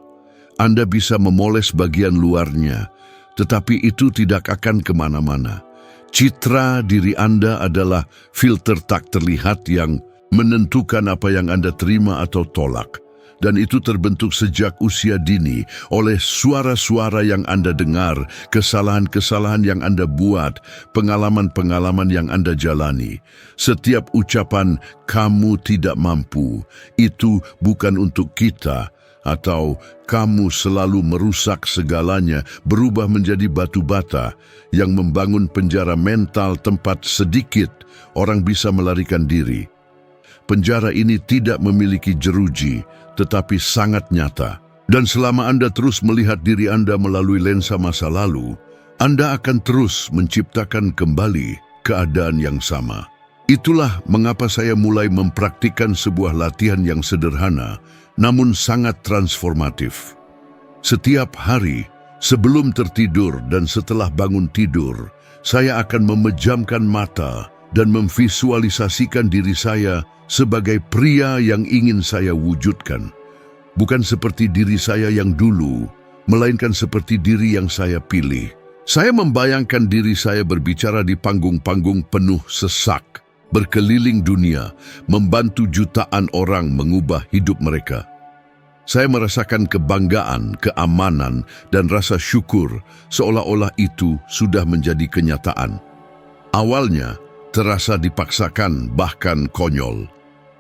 Anda bisa memoles bagian luarnya, tetapi itu tidak akan kemana-mana. Citra diri Anda adalah filter tak terlihat yang menentukan apa yang Anda terima atau tolak. Dan itu terbentuk sejak usia dini oleh suara-suara yang Anda dengar, kesalahan-kesalahan yang Anda buat, pengalaman-pengalaman yang Anda jalani. Setiap ucapan, "kamu tidak mampu," itu bukan untuk kita, atau "kamu selalu merusak segalanya," berubah menjadi batu bata yang membangun penjara mental tempat sedikit orang bisa melarikan diri. Penjara ini tidak memiliki jeruji, tetapi sangat nyata. Dan selama Anda terus melihat diri Anda melalui lensa masa lalu, Anda akan terus menciptakan kembali keadaan yang sama. Itulah mengapa saya mulai mempraktikkan sebuah latihan yang sederhana, namun sangat transformatif. Setiap hari, sebelum tertidur dan setelah bangun tidur, saya akan memejamkan mata dan memvisualisasikan diri saya sebagai pria yang ingin saya wujudkan. Bukan seperti diri saya yang dulu, melainkan seperti diri yang saya pilih. Saya membayangkan diri saya berbicara di panggung-panggung penuh sesak, berkeliling dunia, membantu jutaan orang mengubah hidup mereka. Saya merasakan kebanggaan, keamanan, dan rasa syukur seolah-olah itu sudah menjadi kenyataan. Awalnya, terasa dipaksakan, bahkan konyol.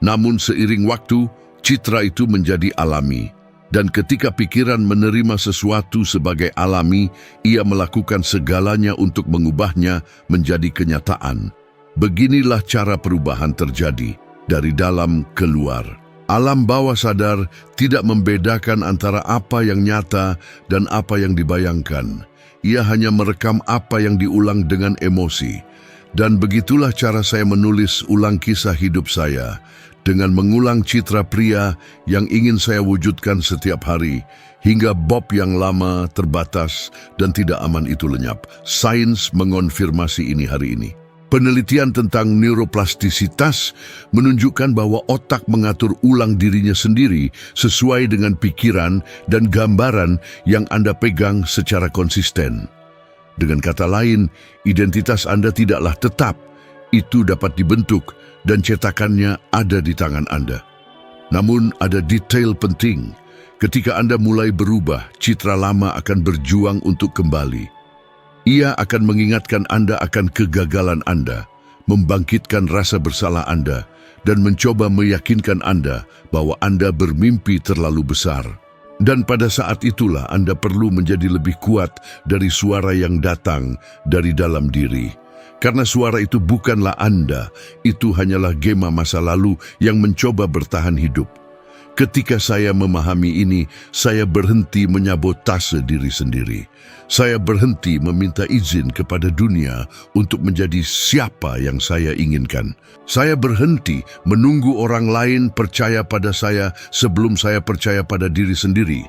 Namun seiring waktu, citra itu menjadi alami. Dan ketika pikiran menerima sesuatu sebagai alami, ia melakukan segalanya untuk mengubahnya menjadi kenyataan. Beginilah cara perubahan terjadi, dari dalam keluar. Alam bawah sadar tidak membedakan antara apa yang nyata dan apa yang dibayangkan. Ia hanya merekam apa yang diulang dengan emosi. Dan begitulah cara saya menulis ulang kisah hidup saya, dengan mengulang citra pria yang ingin saya wujudkan setiap hari, hingga Bob yang lama, terbatas, dan tidak aman itu lenyap. Sains mengonfirmasi ini hari ini. Penelitian tentang neuroplastisitas menunjukkan bahwa otak mengatur ulang dirinya sendiri sesuai dengan pikiran dan gambaran yang Anda pegang secara konsisten. Dengan kata lain, identitas Anda tidaklah tetap. Itu dapat dibentuk dan cetakannya ada di tangan Anda. Namun ada detail penting. Ketika Anda mulai berubah, citra lama akan berjuang untuk kembali. Ia akan mengingatkan Anda akan kegagalan Anda, membangkitkan rasa bersalah Anda, dan mencoba meyakinkan Anda bahwa Anda bermimpi terlalu besar. Dan pada saat itulah Anda perlu menjadi lebih kuat dari suara yang datang dari dalam diri. Karena suara itu bukanlah Anda, itu hanyalah gema masa lalu yang mencoba bertahan hidup. Ketika saya memahami ini, saya berhenti menyabotase diri sendiri. Saya berhenti meminta izin kepada dunia untuk menjadi siapa yang saya inginkan. Saya berhenti menunggu orang lain percaya pada saya sebelum saya percaya pada diri sendiri.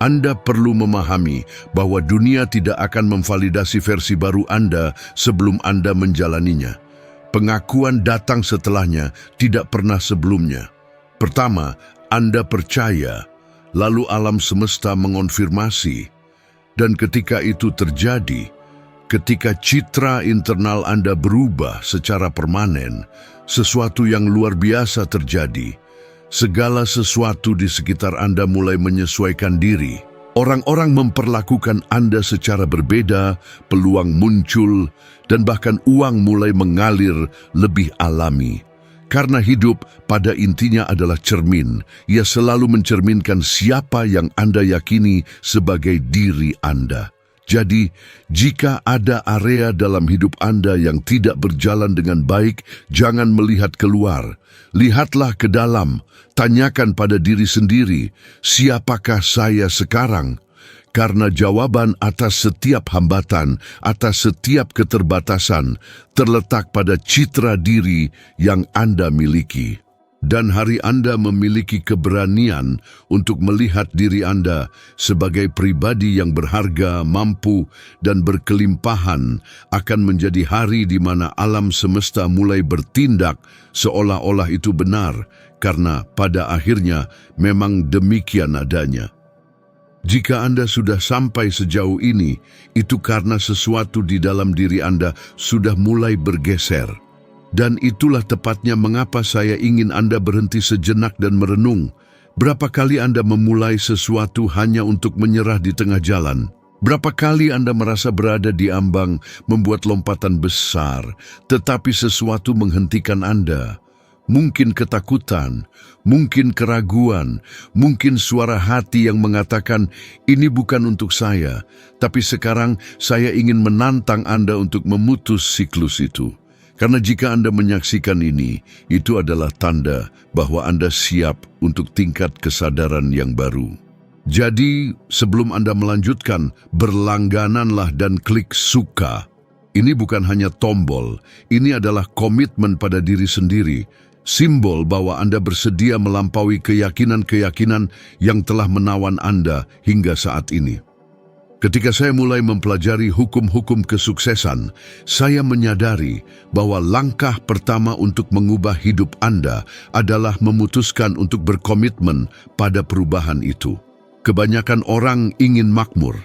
Anda perlu memahami bahwa dunia tidak akan memvalidasi versi baru Anda sebelum Anda menjalaninya. Pengakuan datang setelahnya, tidak pernah sebelumnya. Pertama, Anda percaya, lalu alam semesta mengonfirmasi. Dan ketika itu terjadi, ketika citra internal Anda berubah secara permanen, sesuatu yang luar biasa terjadi. Segala sesuatu di sekitar Anda mulai menyesuaikan diri. Orang-orang memperlakukan Anda secara berbeda, peluang muncul, dan bahkan uang mulai mengalir lebih alami. Karena hidup pada intinya adalah cermin, ia selalu mencerminkan siapa yang Anda yakini sebagai diri Anda. Jadi, jika ada area dalam hidup Anda yang tidak berjalan dengan baik, jangan melihat keluar. Lihatlah ke dalam, tanyakan pada diri sendiri, siapakah saya sekarang? Karena jawaban atas setiap hambatan, atas setiap keterbatasan, terletak pada citra diri yang Anda miliki. Dan hari Anda memiliki keberanian untuk melihat diri Anda sebagai pribadi yang berharga, mampu, dan berkelimpahan akan menjadi hari di mana alam semesta mulai bertindak seolah-olah itu benar, karena pada akhirnya memang demikian adanya. Jika Anda sudah sampai sejauh ini, itu karena sesuatu di dalam diri Anda sudah mulai bergeser. Dan itulah tepatnya mengapa saya ingin Anda berhenti sejenak dan merenung. Berapa kali Anda memulai sesuatu hanya untuk menyerah di tengah jalan? Berapa kali Anda merasa berada di ambang, membuat lompatan besar, tetapi sesuatu menghentikan Anda? Mungkin ketakutan, mungkin keraguan, mungkin suara hati yang mengatakan, ini bukan untuk saya, tapi sekarang saya ingin menantang Anda untuk memutus siklus itu. Karena jika Anda menyaksikan ini, itu adalah tanda bahwa Anda siap untuk tingkat kesadaran yang baru. Jadi, sebelum Anda melanjutkan, berlanggananlah dan klik suka. Ini bukan hanya tombol, ini adalah komitmen pada diri sendiri, simbol bahwa Anda bersedia melampaui keyakinan-keyakinan yang telah menawan Anda hingga saat ini. Ketika saya mulai mempelajari hukum-hukum kesuksesan, saya menyadari bahwa langkah pertama untuk mengubah hidup Anda adalah memutuskan untuk berkomitmen pada perubahan itu. Kebanyakan orang ingin makmur,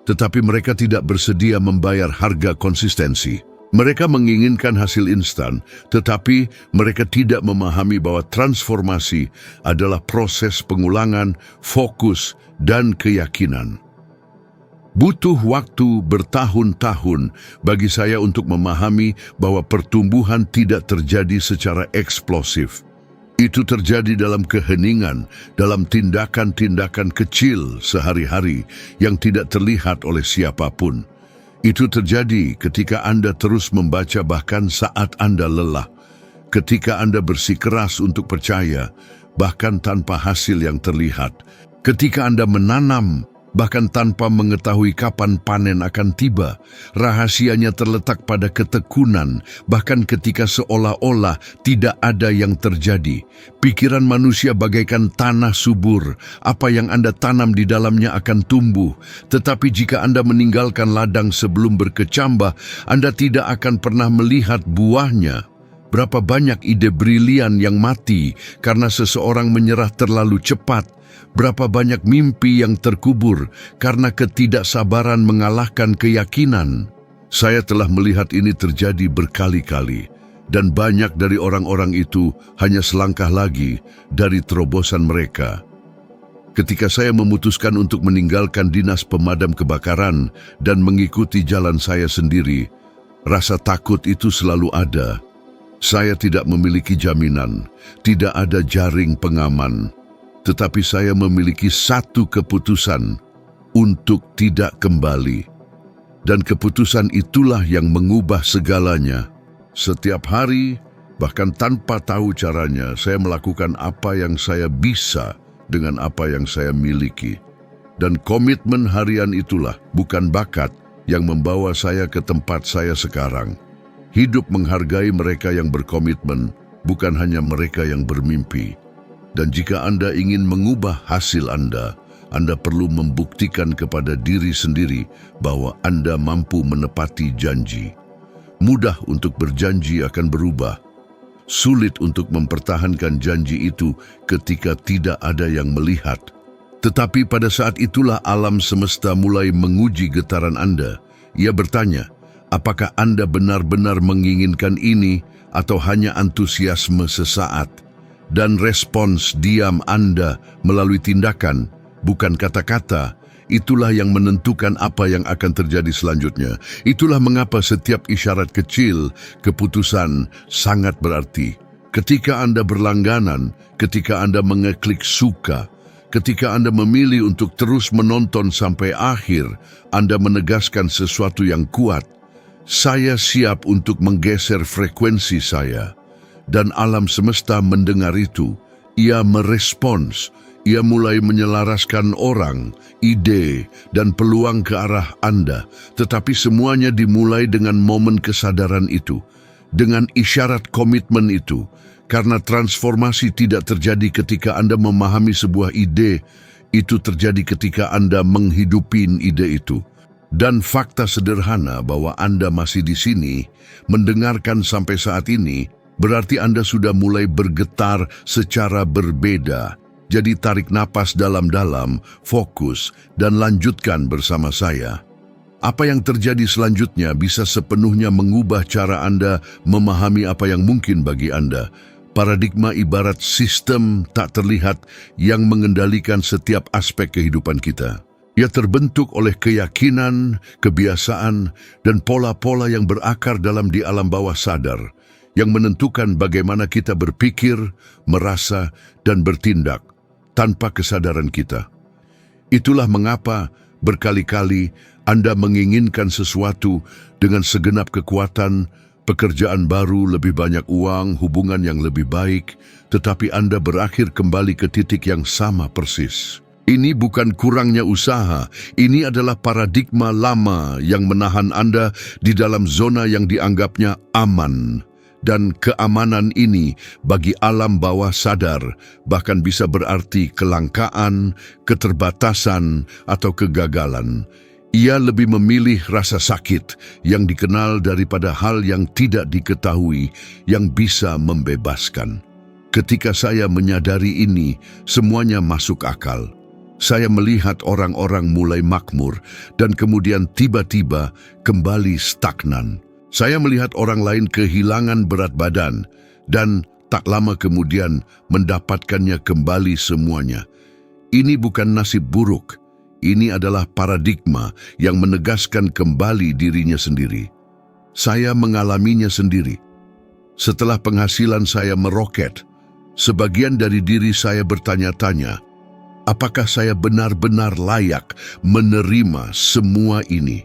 tetapi mereka tidak bersedia membayar harga konsistensi. Mereka menginginkan hasil instan, tetapi mereka tidak memahami bahwa transformasi adalah proses pengulangan, fokus, dan keyakinan. Butuh waktu bertahun-tahun bagi saya untuk memahami bahwa pertumbuhan tidak terjadi secara eksplosif. Itu terjadi dalam keheningan, dalam tindakan-tindakan kecil sehari-hari yang tidak terlihat oleh siapapun. Itu terjadi ketika Anda terus membaca bahkan saat Anda lelah, ketika Anda bersikeras untuk percaya bahkan tanpa hasil yang terlihat, ketika Anda menanam bahkan tanpa mengetahui kapan panen akan tiba. Rahasianya terletak pada ketekunan, bahkan ketika seolah-olah tidak ada yang terjadi. Pikiran manusia bagaikan tanah subur, apa yang Anda tanam di dalamnya akan tumbuh. Tetapi jika Anda meninggalkan ladang sebelum berkecambah, Anda tidak akan pernah melihat buahnya. Berapa banyak ide brilian yang mati karena seseorang menyerah terlalu cepat. Berapa banyak mimpi yang terkubur karena ketidaksabaran mengalahkan keyakinan. Saya telah melihat ini terjadi berkali-kali, dan banyak dari orang-orang itu hanya selangkah lagi dari terobosan mereka. Ketika saya memutuskan untuk meninggalkan dinas pemadam kebakaran dan mengikuti jalan saya sendiri, rasa takut itu selalu ada. Saya tidak memiliki jaminan, tidak ada jaring pengaman. Tetapi saya memiliki satu keputusan untuk tidak kembali. Dan keputusan itulah yang mengubah segalanya. Setiap hari, bahkan tanpa tahu caranya, saya melakukan apa yang saya bisa dengan apa yang saya miliki. Dan komitmen harian itulah bukan bakat yang membawa saya ke tempat saya sekarang. Hidup menghargai mereka yang berkomitmen, bukan hanya mereka yang bermimpi. Dan jika Anda ingin mengubah hasil Anda perlu membuktikan kepada diri sendiri bahwa Anda mampu menepati janji. Mudah untuk berjanji akan berubah. sulit untuk mempertahankan janji itu ketika tidak ada yang melihat. Tetapi pada saat itulah alam semesta mulai menguji getaran Anda. Ia bertanya, apakah Anda benar-benar menginginkan ini atau hanya antusiasme sesaat? Dan respons diam Anda melalui tindakan, bukan kata-kata, itulah yang menentukan apa yang akan terjadi selanjutnya. Itulah mengapa setiap isyarat kecil, keputusan sangat berarti. Ketika Anda berlangganan, ketika Anda mengeklik suka, ketika Anda memilih untuk terus menonton sampai akhir, Anda menegaskan sesuatu yang kuat. Saya siap untuk menggeser frekuensi saya. Dan alam semesta mendengar itu. Ia merespons. Ia mulai menyelaraskan orang, ide, dan peluang ke arah Anda. Tetapi semuanya dimulai dengan momen kesadaran itu. Dengan isyarat komitmen itu. Karena transformasi tidak terjadi ketika Anda memahami sebuah ide. Itu terjadi ketika Anda menghidupi ide itu. Dan fakta sederhana bahwa Anda masih di sini, mendengarkan sampai saat ini, berarti Anda sudah mulai bergetar secara berbeda. Jadi tarik napas dalam-dalam, fokus, dan lanjutkan bersama saya. Apa yang terjadi selanjutnya bisa sepenuhnya mengubah cara Anda memahami apa yang mungkin bagi Anda. Paradigma ibarat sistem tak terlihat yang mengendalikan setiap aspek kehidupan kita. Ia terbentuk oleh keyakinan, kebiasaan, dan pola-pola yang berakar dalam di alam bawah sadar, yang menentukan bagaimana kita berpikir, merasa, dan bertindak tanpa kesadaran kita. Itulah mengapa berkali-kali Anda menginginkan sesuatu dengan segenap kekuatan, pekerjaan baru, lebih banyak uang, hubungan yang lebih baik, tetapi Anda berakhir kembali ke titik yang sama persis. Ini bukan kurangnya usaha, ini adalah paradigma lama yang menahan Anda di dalam zona yang dianggapnya aman. Dan keamanan ini bagi alam bawah sadar bahkan bisa berarti kelangkaan, keterbatasan, atau kegagalan. Ia lebih memilih rasa sakit yang dikenal daripada hal yang tidak diketahui yang bisa membebaskan. Ketika saya menyadari ini, semuanya masuk akal. Saya melihat orang-orang mulai makmur dan kemudian tiba-tiba kembali stagnan. Saya melihat orang lain kehilangan berat badan dan tak lama kemudian mendapatkannya kembali semuanya. Ini bukan nasib buruk. Ini adalah paradigma yang menegaskan kembali dirinya sendiri. Saya mengalaminya sendiri. Setelah penghasilan saya meroket, sebagian dari diri saya bertanya-tanya, apakah saya benar-benar layak menerima semua ini?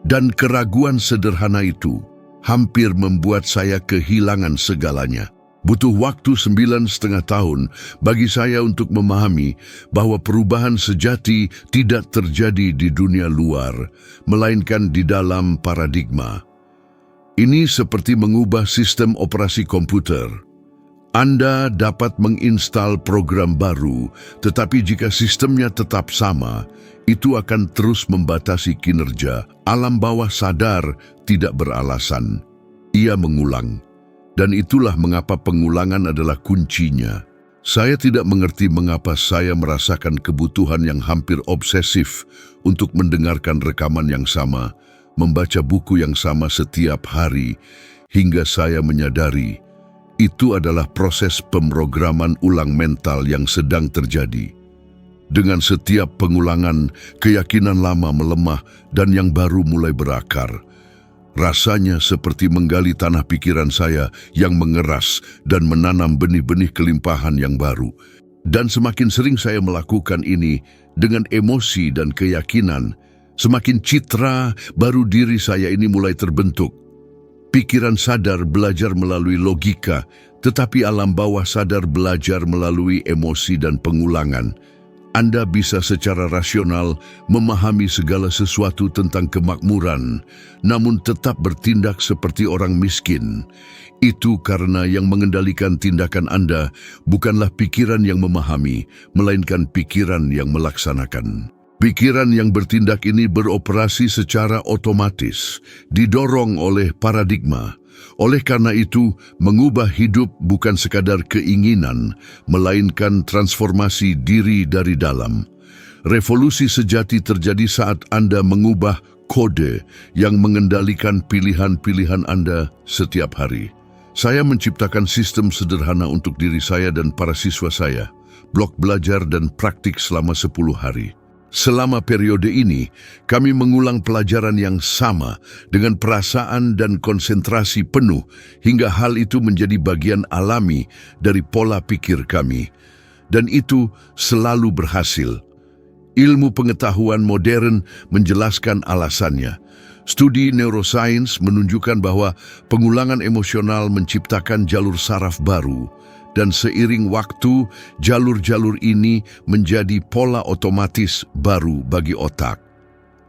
Dan keraguan sederhana itu hampir membuat saya kehilangan segalanya. Butuh waktu 9,5 tahun bagi saya untuk memahami bahwa perubahan sejati tidak terjadi di dunia luar, melainkan di dalam paradigma. Ini seperti mengubah sistem operasi komputer. Anda dapat menginstal program baru, tetapi jika sistemnya tetap sama, itu akan terus membatasi kinerja. Alam bawah sadar tidak beralasan. Ia mengulang. Dan itulah mengapa pengulangan adalah kuncinya. Saya tidak mengerti mengapa saya merasakan kebutuhan yang hampir obsesif untuk mendengarkan rekaman yang sama, membaca buku yang sama setiap hari, hingga saya menyadari itu adalah proses pemrograman ulang mental yang sedang terjadi. Dengan setiap pengulangan, keyakinan lama melemah dan yang baru mulai berakar. Rasanya seperti menggali tanah pikiran saya yang mengeras dan menanam benih-benih kelimpahan yang baru. Dan semakin sering saya melakukan ini dengan emosi dan keyakinan, semakin citra baru diri saya ini mulai terbentuk. Pikiran sadar belajar melalui logika, tetapi alam bawah sadar belajar melalui emosi dan pengulangan. Anda bisa secara rasional memahami segala sesuatu tentang kemakmuran, namun tetap bertindak seperti orang miskin. Itu karena yang mengendalikan tindakan Anda bukanlah pikiran yang memahami, melainkan pikiran yang melaksanakan. Pikiran yang bertindak ini beroperasi secara otomatis, didorong oleh paradigma, Oleh karena itu, mengubah hidup bukan sekadar keinginan, melainkan transformasi diri dari dalam. Revolusi sejati terjadi saat Anda mengubah kode yang mengendalikan pilihan-pilihan Anda setiap hari. Saya menciptakan sistem sederhana untuk diri saya dan para siswa saya, blok belajar dan praktik selama 10 hari. Selama periode ini, kami mengulang pelajaran yang sama dengan perasaan dan konsentrasi penuh hingga hal itu menjadi bagian alami dari pola pikir kami. Dan itu selalu berhasil. Ilmu pengetahuan modern menjelaskan alasannya. Studi neuroscience menunjukkan bahwa pengulangan emosional menciptakan jalur saraf baru, dan seiring waktu, jalur-jalur ini menjadi pola otomatis baru bagi otak.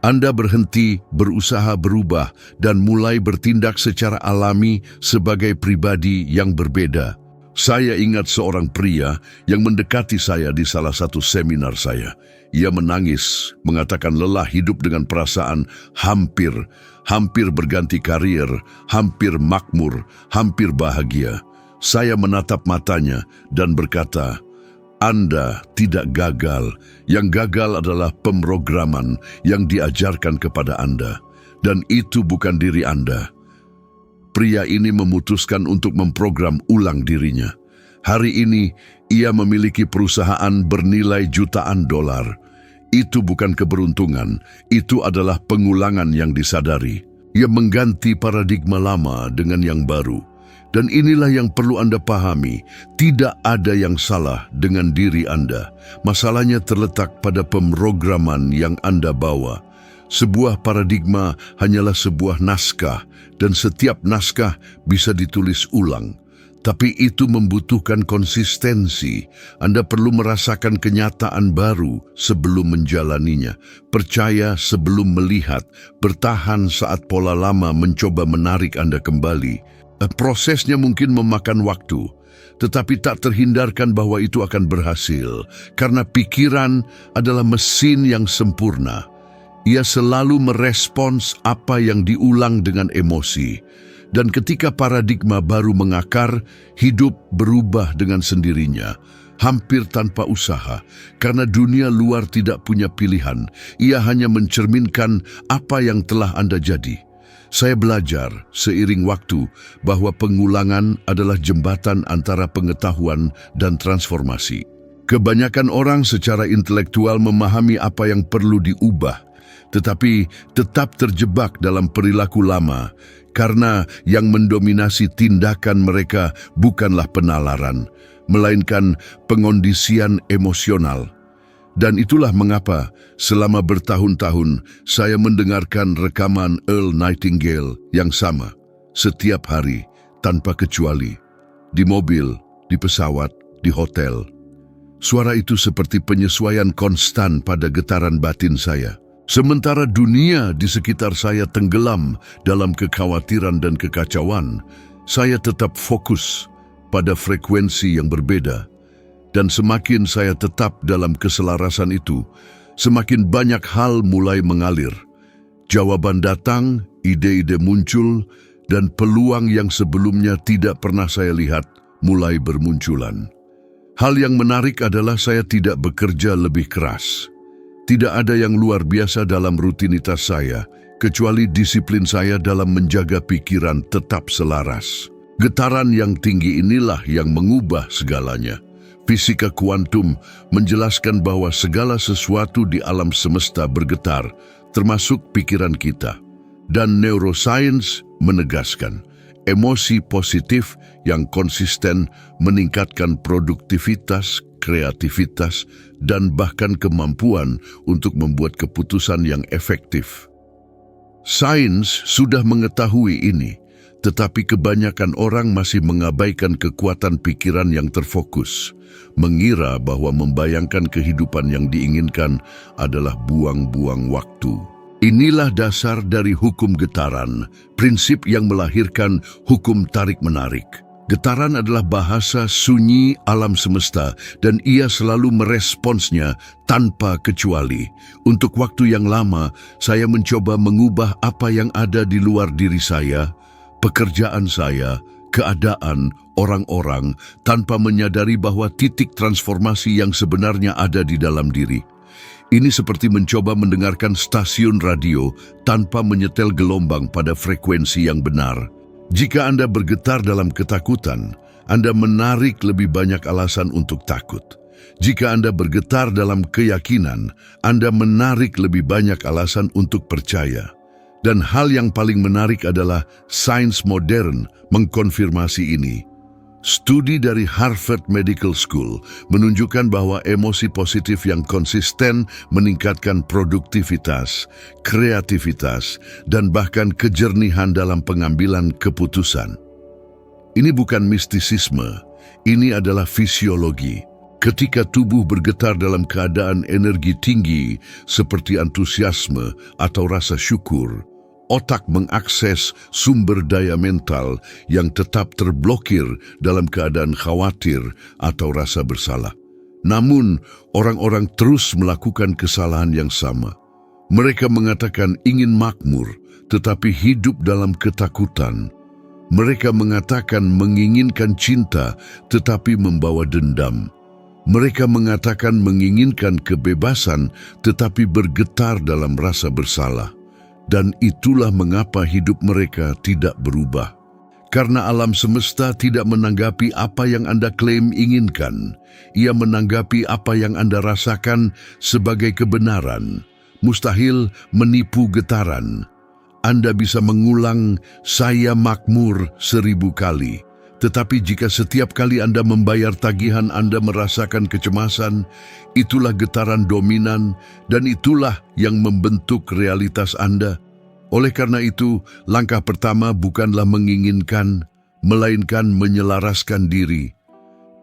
Anda berhenti berusaha berubah dan mulai bertindak secara alami sebagai pribadi yang berbeda. Saya ingat seorang pria yang mendekati saya di salah satu seminar saya. Ia menangis, mengatakan lelah hidup dengan perasaan hampir berganti karir, hampir makmur, hampir bahagia. Saya menatap matanya dan berkata, Anda tidak gagal. Yang gagal adalah pemrograman yang diajarkan kepada Anda. Dan itu bukan diri Anda. Pria ini memutuskan untuk memprogram ulang dirinya. Hari ini, ia memiliki perusahaan bernilai jutaan dolar. Itu bukan keberuntungan, itu adalah pengulangan yang disadari. Ia mengganti paradigma lama dengan yang baru. Dan inilah yang perlu Anda pahami, tidak ada yang salah dengan diri Anda. Masalahnya terletak pada pemrograman yang Anda bawa. Sebuah paradigma hanyalah sebuah naskah, dan setiap naskah bisa ditulis ulang. Tapi itu membutuhkan konsistensi. Anda perlu merasakan kenyataan baru sebelum menjalaninya. Percaya sebelum melihat, bertahan saat pola lama mencoba menarik Anda kembali. Prosesnya mungkin memakan waktu, tetapi tak terhindarkan bahwa itu akan berhasil, karena pikiran adalah mesin yang sempurna. Ia selalu merespons apa yang diulang dengan emosi. Dan ketika paradigma baru mengakar, hidup berubah dengan sendirinya, hampir tanpa usaha, karena dunia luar tidak punya pilihan. Ia hanya mencerminkan apa yang telah Anda jadi. Saya belajar seiring waktu bahwa pengulangan adalah jembatan antara pengetahuan dan transformasi. Kebanyakan orang secara intelektual memahami apa yang perlu diubah, tetapi tetap terjebak dalam perilaku lama karena yang mendominasi tindakan mereka bukanlah penalaran, melainkan pengondisian emosional. Dan itulah mengapa selama bertahun-tahun saya mendengarkan rekaman Earl Nightingale yang sama setiap hari tanpa kecuali, di mobil, di pesawat, di hotel. Suara itu seperti penyesuaian konstan pada getaran batin saya. Sementara dunia di sekitar saya tenggelam dalam kekhawatiran dan kekacauan, saya tetap fokus pada frekuensi yang berbeda. Dan semakin saya tetap dalam keselarasan itu, semakin banyak hal mulai mengalir. Jawaban datang, ide-ide muncul, dan peluang yang sebelumnya tidak pernah saya lihat mulai bermunculan. Hal yang menarik adalah saya tidak bekerja lebih keras. Tidak ada yang luar biasa dalam rutinitas saya, kecuali disiplin saya dalam menjaga pikiran tetap selaras. Getaran yang tinggi inilah yang mengubah segalanya. Fisika kuantum menjelaskan bahwa segala sesuatu di alam semesta bergetar, termasuk pikiran kita. Dan neuroscience menegaskan, emosi positif yang konsisten meningkatkan produktivitas, kreativitas, dan bahkan kemampuan untuk membuat keputusan yang efektif. Sains sudah mengetahui ini, tetapi kebanyakan orang masih mengabaikan kekuatan pikiran yang terfokus, mengira bahwa membayangkan kehidupan yang diinginkan adalah buang-buang waktu. Inilah dasar dari hukum getaran, prinsip yang melahirkan hukum tarik-menarik. Getaran adalah bahasa sunyi alam semesta dan ia selalu meresponsnya tanpa kecuali. Untuk waktu yang lama, saya mencoba mengubah apa yang ada di luar diri saya, pekerjaan saya, keadaan, orang-orang, tanpa menyadari bahwa titik transformasi yang sebenarnya ada di dalam diri. Ini seperti mencoba mendengarkan stasiun radio tanpa menyetel gelombang pada frekuensi yang benar. Jika Anda bergetar dalam ketakutan, Anda menarik lebih banyak alasan untuk takut. Jika Anda bergetar dalam keyakinan, Anda menarik lebih banyak alasan untuk percaya. Dan hal yang paling menarik adalah sains modern mengkonfirmasi ini. Studi dari Harvard Medical School menunjukkan bahwa emosi positif yang konsisten meningkatkan produktivitas, kreativitas, dan bahkan kejernihan dalam pengambilan keputusan. Ini bukan mistisisme, ini adalah fisiologi. Ketika tubuh bergetar dalam keadaan energi tinggi seperti antusiasme atau rasa syukur, otak mengakses sumber daya mental yang tetap terblokir dalam keadaan khawatir atau rasa bersalah. Namun, orang-orang terus melakukan kesalahan yang sama. Mereka mengatakan ingin makmur, tetapi hidup dalam ketakutan. Mereka mengatakan menginginkan cinta, tetapi membawa dendam. Mereka mengatakan menginginkan kebebasan, tetapi bergetar dalam rasa bersalah. Dan itulah mengapa hidup mereka tidak berubah. Karena alam semesta tidak menanggapi apa yang Anda klaim inginkan. Ia menanggapi apa yang Anda rasakan sebagai kebenaran. Mustahil menipu getaran. Anda bisa mengulang "saya makmur" 1000 kali. Tetapi jika setiap kali Anda membayar tagihan Anda merasakan kecemasan, itulah getaran dominan dan itulah yang membentuk realitas Anda. Oleh karena itu, langkah pertama bukanlah menginginkan, melainkan menyelaraskan diri.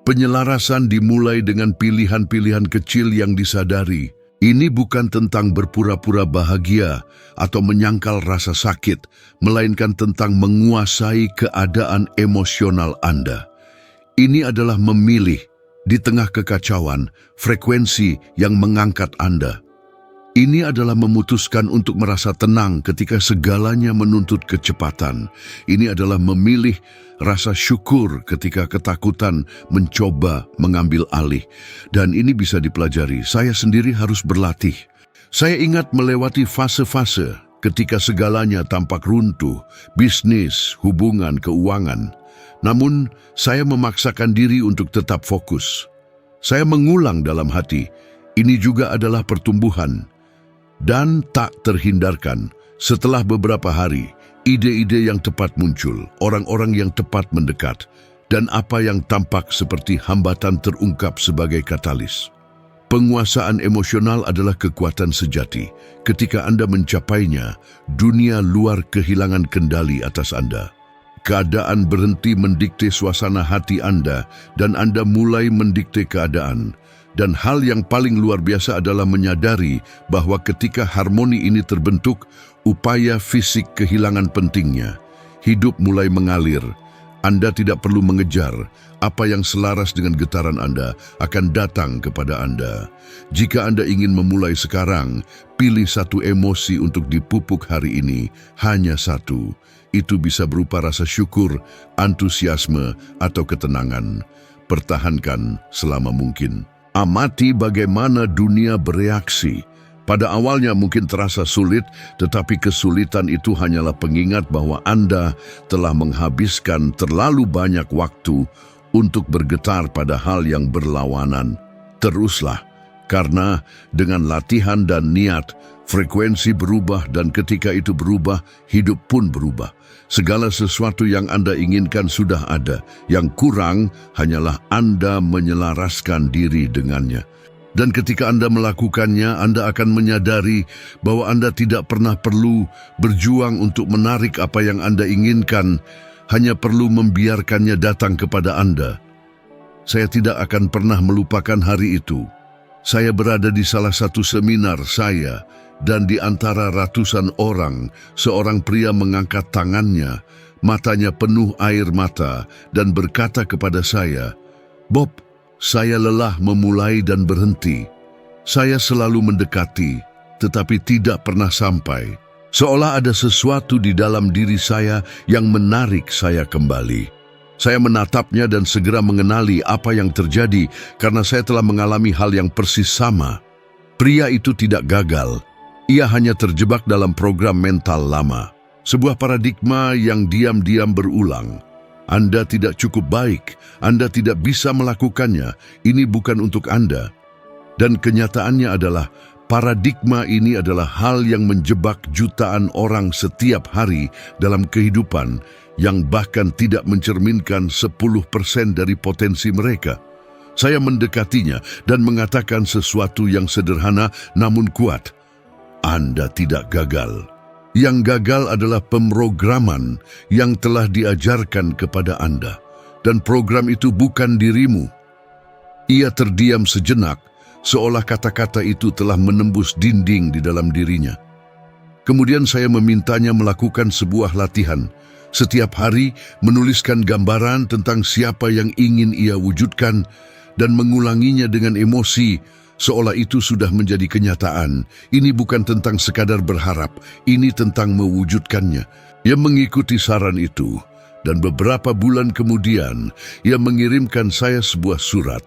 Penyelarasan dimulai dengan pilihan-pilihan kecil yang disadari. Ini bukan tentang berpura-pura bahagia atau menyangkal rasa sakit, melainkan tentang menguasai keadaan emosional Anda. Ini adalah memilih di tengah kekacauan, frekuensi yang mengangkat Anda. Ini adalah memutuskan untuk merasa tenang ketika segalanya menuntut kecepatan. Ini adalah memilih rasa syukur ketika ketakutan mencoba mengambil alih. Dan ini bisa dipelajari. Saya sendiri harus berlatih. Saya ingat melewati fase-fase ketika segalanya tampak runtuh, bisnis, hubungan, keuangan. Namun, saya memaksakan diri untuk tetap fokus. Saya mengulang dalam hati, ini juga adalah pertumbuhan. Dan tak terhindarkan, setelah beberapa hari, ide-ide yang tepat muncul, orang-orang yang tepat mendekat, dan apa yang tampak seperti hambatan terungkap sebagai katalis. Penguasaan emosional adalah kekuatan sejati. Ketika Anda mencapainya, dunia luar kehilangan kendali atas Anda. Keadaan berhenti mendikte suasana hati Anda, dan Anda mulai mendikte keadaan. Dan hal yang paling luar biasa adalah menyadari bahwa ketika harmoni ini terbentuk, upaya fisik kehilangan pentingnya. Hidup mulai mengalir. Anda tidak perlu mengejar. Apa yang selaras dengan getaran Anda akan datang kepada Anda. Jika Anda ingin memulai sekarang, pilih satu emosi untuk dipupuk hari ini. Hanya satu. Itu bisa berupa rasa syukur, antusiasme, atau ketenangan. Pertahankan selama mungkin. Amati bagaimana dunia bereaksi. Pada awalnya mungkin terasa sulit, tetapi kesulitan itu hanyalah pengingat bahwa Anda telah menghabiskan terlalu banyak waktu untuk bergetar pada hal yang berlawanan. Teruslah, karena dengan latihan dan niat, frekuensi berubah dan ketika itu berubah, hidup pun berubah. Segala sesuatu yang Anda inginkan sudah ada. Yang kurang hanyalah Anda menyelaraskan diri dengannya. Dan ketika Anda melakukannya, Anda akan menyadari bahwa Anda tidak pernah perlu berjuang untuk menarik apa yang Anda inginkan, hanya perlu membiarkannya datang kepada Anda. Saya tidak akan pernah melupakan hari itu. Saya berada di salah satu seminar saya, dan di antara ratusan orang, seorang pria mengangkat tangannya, matanya penuh air mata, dan berkata kepada saya, "Bob, saya lelah memulai dan berhenti. Saya selalu mendekati, tetapi tidak pernah sampai. Seolah ada sesuatu di dalam diri saya yang menarik saya kembali. Saya menatapnya dan segera mengenali apa yang terjadi karena saya telah mengalami hal yang persis sama. Pria itu tidak gagal. Ia hanya terjebak dalam program mental lama. Sebuah paradigma yang diam-diam berulang. Anda tidak cukup baik, Anda tidak bisa melakukannya, ini bukan untuk Anda. Dan kenyataannya adalah, paradigma ini adalah hal yang menjebak jutaan orang setiap hari dalam kehidupan yang bahkan tidak mencerminkan 10% dari potensi mereka. Saya mendekatinya dan mengatakan sesuatu yang sederhana namun kuat. Anda tidak gagal. Yang gagal adalah pemrograman yang telah diajarkan kepada Anda. Dan program itu bukan dirimu. Ia terdiam sejenak, seolah kata-kata itu telah menembus dinding di dalam dirinya. Kemudian saya memintanya melakukan sebuah latihan. Setiap hari menuliskan gambaran tentang siapa yang ingin ia wujudkan dan mengulanginya dengan emosi, seolah itu sudah menjadi kenyataan. Ini bukan tentang sekadar berharap, ini tentang mewujudkannya. Ia mengikuti saran itu, dan beberapa bulan kemudian, ia mengirimkan saya sebuah surat.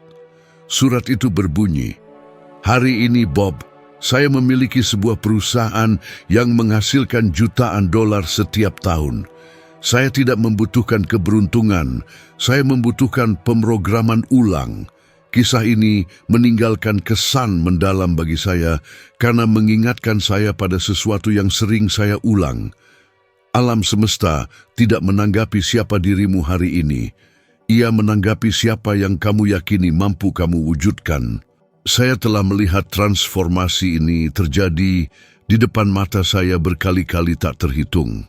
Surat itu berbunyi, "Hari ini Bob, saya memiliki sebuah perusahaan yang menghasilkan jutaan dolar setiap tahun. Saya tidak membutuhkan keberuntungan, saya membutuhkan pemrograman ulang. Kisah ini meninggalkan kesan mendalam bagi saya karena mengingatkan saya pada sesuatu yang sering saya ulang. Alam semesta tidak menanggapi siapa dirimu hari ini. Ia menanggapi siapa yang kamu yakini mampu kamu wujudkan." Saya telah melihat transformasi ini terjadi di depan mata saya berkali-kali tak terhitung.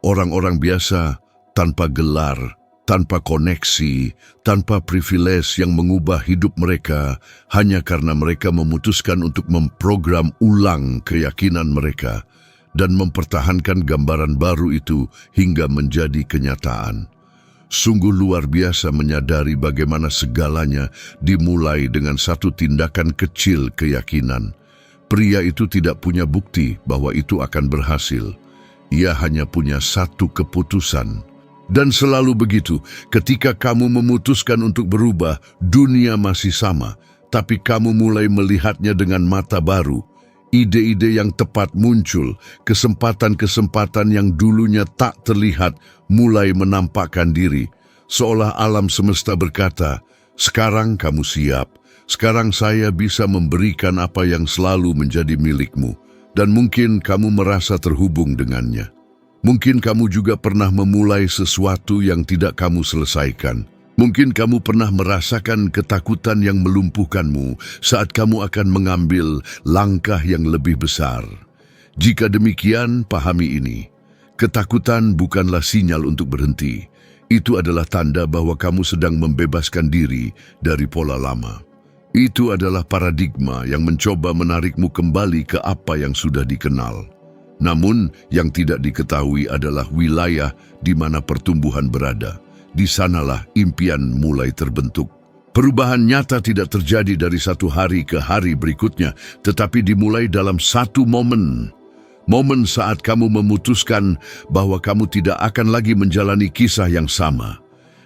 Orang-orang biasa tanpa gelar, tanpa koneksi, tanpa privilege yang mengubah hidup mereka hanya karena mereka memutuskan untuk memprogram ulang keyakinan mereka dan mempertahankan gambaran baru itu hingga menjadi kenyataan. Sungguh luar biasa menyadari bagaimana segalanya dimulai dengan satu tindakan kecil keyakinan. Pria itu tidak punya bukti bahwa itu akan berhasil. Ia hanya punya satu keputusan. Dan selalu begitu, ketika kamu memutuskan untuk berubah, dunia masih sama, tapi kamu mulai melihatnya dengan mata baru. Ide-ide yang tepat muncul, kesempatan-kesempatan yang dulunya tak terlihat mulai menampakkan diri. Seolah alam semesta berkata, "Sekarang kamu siap, sekarang saya bisa memberikan apa yang selalu menjadi milikmu." Dan mungkin kamu merasa terhubung dengannya. Mungkin kamu juga pernah memulai sesuatu yang tidak kamu selesaikan. Mungkin kamu pernah merasakan ketakutan yang melumpuhkanmu saat kamu akan mengambil langkah yang lebih besar. Jika demikian, pahami ini. Ketakutan bukanlah sinyal untuk berhenti. Itu adalah tanda bahwa kamu sedang membebaskan diri dari pola lama. Itu adalah paradigma yang mencoba menarikmu kembali ke apa yang sudah dikenal. Namun, yang tidak diketahui adalah wilayah di mana pertumbuhan berada. Di sanalah impian mulai terbentuk. Perubahan nyata tidak terjadi dari satu hari ke hari berikutnya, tetapi dimulai dalam satu momen. Momen saat kamu memutuskan bahwa kamu tidak akan lagi menjalani kisah yang sama.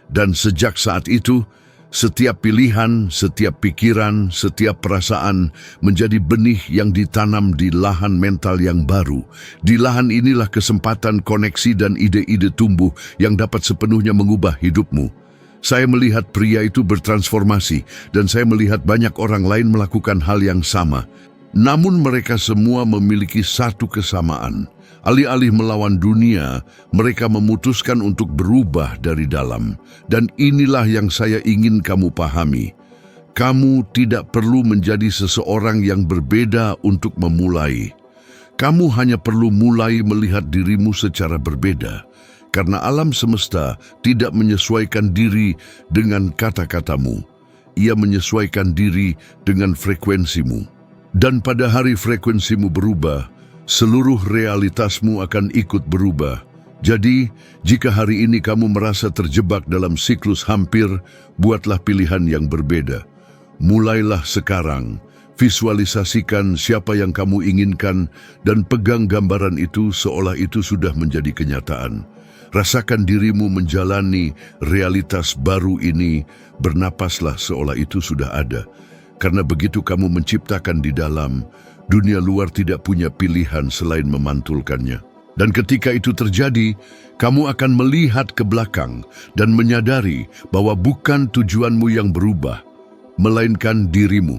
Dan sejak saat itu, setiap pilihan, setiap pikiran, setiap perasaan menjadi benih yang ditanam di lahan mental yang baru. Di lahan inilah kesempatan koneksi dan ide-ide tumbuh yang dapat sepenuhnya mengubah hidupmu. Saya melihat pria itu bertransformasi dan saya melihat banyak orang lain melakukan hal yang sama. Namun mereka semua memiliki satu kesamaan. Alih-alih melawan dunia, mereka memutuskan untuk berubah dari dalam. Dan inilah yang saya ingin kamu pahami. Kamu tidak perlu menjadi seseorang yang berbeda untuk memulai. Kamu hanya perlu mulai melihat dirimu secara berbeda. Karena alam semesta tidak menyesuaikan diri dengan kata-katamu. Ia menyesuaikan diri dengan frekuensimu. Dan pada hari frekuensimu berubah, seluruh realitasmu akan ikut berubah. Jadi, jika hari ini kamu merasa terjebak dalam siklus hampir, buatlah pilihan yang berbeda. Mulailah sekarang. Visualisasikan siapa yang kamu inginkan dan pegang gambaran itu seolah itu sudah menjadi kenyataan. Rasakan dirimu menjalani realitas baru ini, bernapaslah seolah itu sudah ada. Karena begitu kamu menciptakan di dalam, dunia luar tidak punya pilihan selain memantulkannya. Dan ketika itu terjadi, kamu akan melihat ke belakang dan menyadari bahwa bukan tujuanmu yang berubah, melainkan dirimu.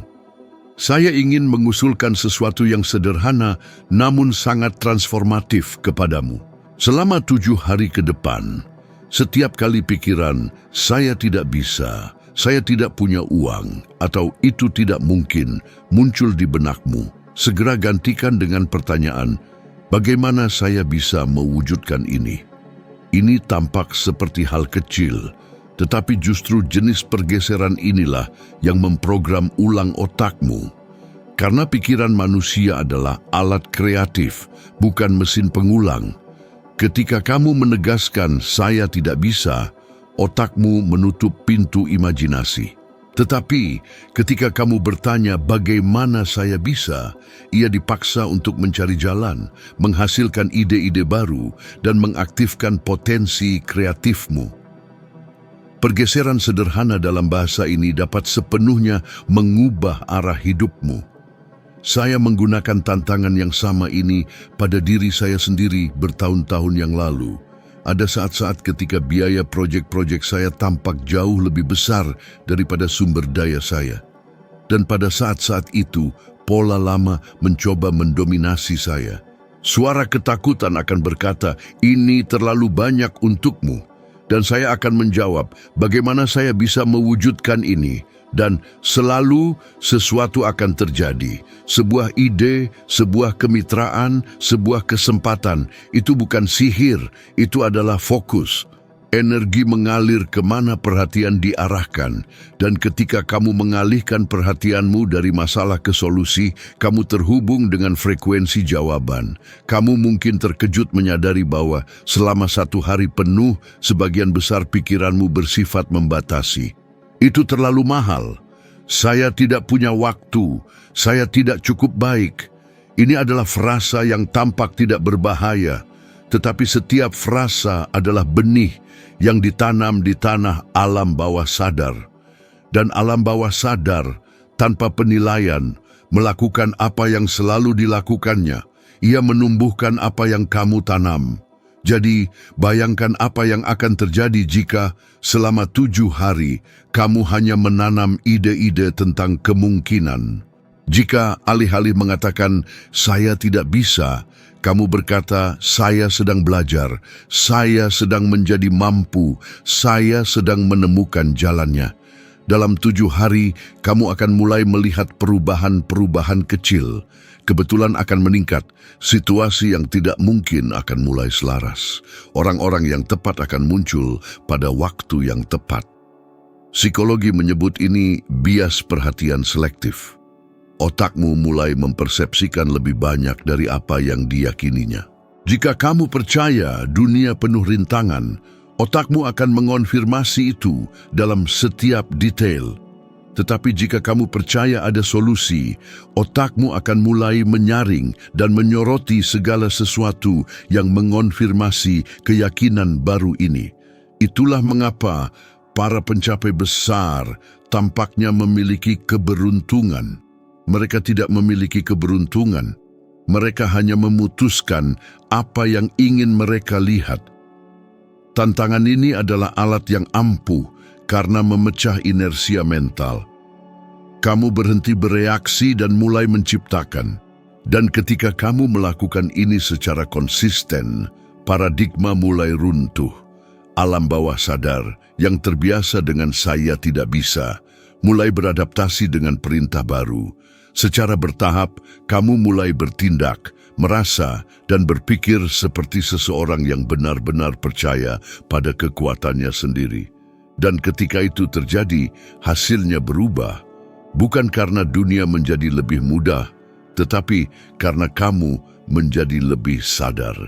Saya ingin mengusulkan sesuatu yang sederhana namun sangat transformatif kepadamu. Selama 7 hari ke depan, setiap kali pikiran, saya tidak bisa, saya tidak punya uang, atau itu tidak mungkin, muncul di benakmu, segera gantikan dengan pertanyaan, bagaimana saya bisa mewujudkan ini? Ini tampak seperti hal kecil, tetapi justru jenis pergeseran inilah yang memprogram ulang otakmu. Karena pikiran manusia adalah alat kreatif, bukan mesin pengulang. Ketika kamu menegaskan saya tidak bisa, otakmu menutup pintu imajinasi. Tetapi ketika kamu bertanya bagaimana saya bisa, ia dipaksa untuk mencari jalan, menghasilkan ide-ide baru, dan mengaktifkan potensi kreatifmu. Pergeseran sederhana dalam bahasa ini dapat sepenuhnya mengubah arah hidupmu. Saya menggunakan tantangan yang sama ini pada diri saya sendiri bertahun-tahun yang lalu. Ada saat-saat ketika biaya proyek-proyek saya tampak jauh lebih besar daripada sumber daya saya. Dan pada saat-saat itu, pola lama mencoba mendominasi saya. Suara ketakutan akan berkata, ini terlalu banyak untukmu. Dan saya akan menjawab, bagaimana saya bisa mewujudkan ini? Dan selalu sesuatu akan terjadi. Sebuah ide, sebuah kemitraan, sebuah kesempatan. Itu bukan sihir, itu adalah fokus. Energi mengalir kemana perhatian diarahkan. Dan ketika kamu mengalihkan perhatianmu dari masalah ke solusi, kamu terhubung dengan frekuensi jawaban. Kamu mungkin terkejut menyadari bahwa selama 1 hari penuh, sebagian besar pikiranmu bersifat membatasi. Itu terlalu mahal. Saya tidak punya waktu. Saya tidak cukup baik. Ini adalah frasa yang tampak tidak berbahaya. Tetapi setiap frasa adalah benih yang ditanam di tanah alam bawah sadar. Dan alam bawah sadar, tanpa penilaian, melakukan apa yang selalu dilakukannya. Ia menumbuhkan apa yang kamu tanam. Jadi, bayangkan apa yang akan terjadi jika selama 7 hari kamu hanya menanam ide-ide tentang kemungkinan. Jika alih-alih mengatakan, saya tidak bisa, kamu berkata, saya sedang belajar, saya sedang menjadi mampu, saya sedang menemukan jalannya. Dalam 7 hari, kamu akan mulai melihat perubahan-perubahan kecil. Kebetulan akan meningkat, situasi yang tidak mungkin akan mulai selaras. Orang-orang yang tepat akan muncul pada waktu yang tepat. Psikologi menyebut ini bias perhatian selektif. Otakmu mulai mempersepsikan lebih banyak dari apa yang diyakininya. Jika kamu percaya dunia penuh rintangan, otakmu akan mengonfirmasi itu dalam setiap detail. Tetapi jika kamu percaya ada solusi, otakmu akan mulai menyaring dan menyoroti segala sesuatu yang mengonfirmasi keyakinan baru ini. Itulah mengapa para pencapai besar tampaknya memiliki keberuntungan. Mereka tidak memiliki keberuntungan. Mereka hanya memutuskan apa yang ingin mereka lihat. Tantangan ini adalah alat yang ampuh karena memecah inersia mental. Kamu berhenti bereaksi dan mulai menciptakan. Dan ketika kamu melakukan ini secara konsisten, paradigma mulai runtuh. Alam bawah sadar yang terbiasa dengan saya tidak bisa, mulai beradaptasi dengan perintah baru. Secara bertahap, kamu mulai bertindak, merasa, dan berpikir seperti seseorang yang benar-benar percaya pada kekuatannya sendiri. Dan ketika itu terjadi, hasilnya berubah. Bukan karena dunia menjadi lebih mudah, tetapi karena kamu menjadi lebih sadar.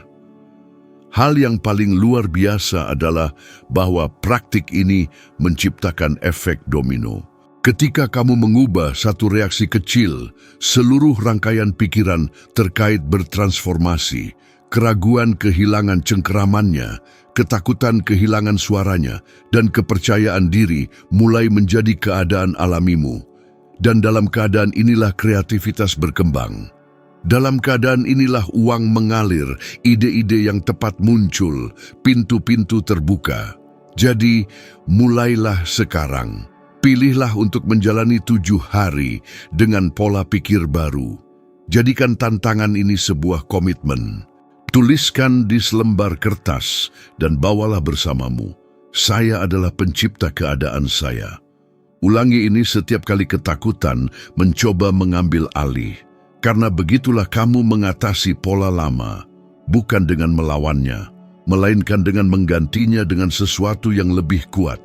Hal yang paling luar biasa adalah bahwa praktik ini menciptakan efek domino. Ketika kamu mengubah satu reaksi kecil, seluruh rangkaian pikiran terkait bertransformasi, keraguan kehilangan cengkeramannya, ketakutan kehilangan suaranya, dan kepercayaan diri mulai menjadi keadaan alamimu. Dan dalam keadaan inilah kreativitas berkembang. Dalam keadaan inilah uang mengalir, ide-ide yang tepat muncul, pintu-pintu terbuka. Jadi, mulailah sekarang. Pilihlah untuk menjalani 7 hari dengan pola pikir baru. Jadikan tantangan ini sebuah komitmen. Tuliskan di selembar kertas dan bawalah bersamamu. Saya adalah pencipta keadaan saya. Ulangi ini setiap kali ketakutan mencoba mengambil alih. Karena begitulah kamu mengatasi pola lama, bukan dengan melawannya, melainkan dengan menggantinya dengan sesuatu yang lebih kuat.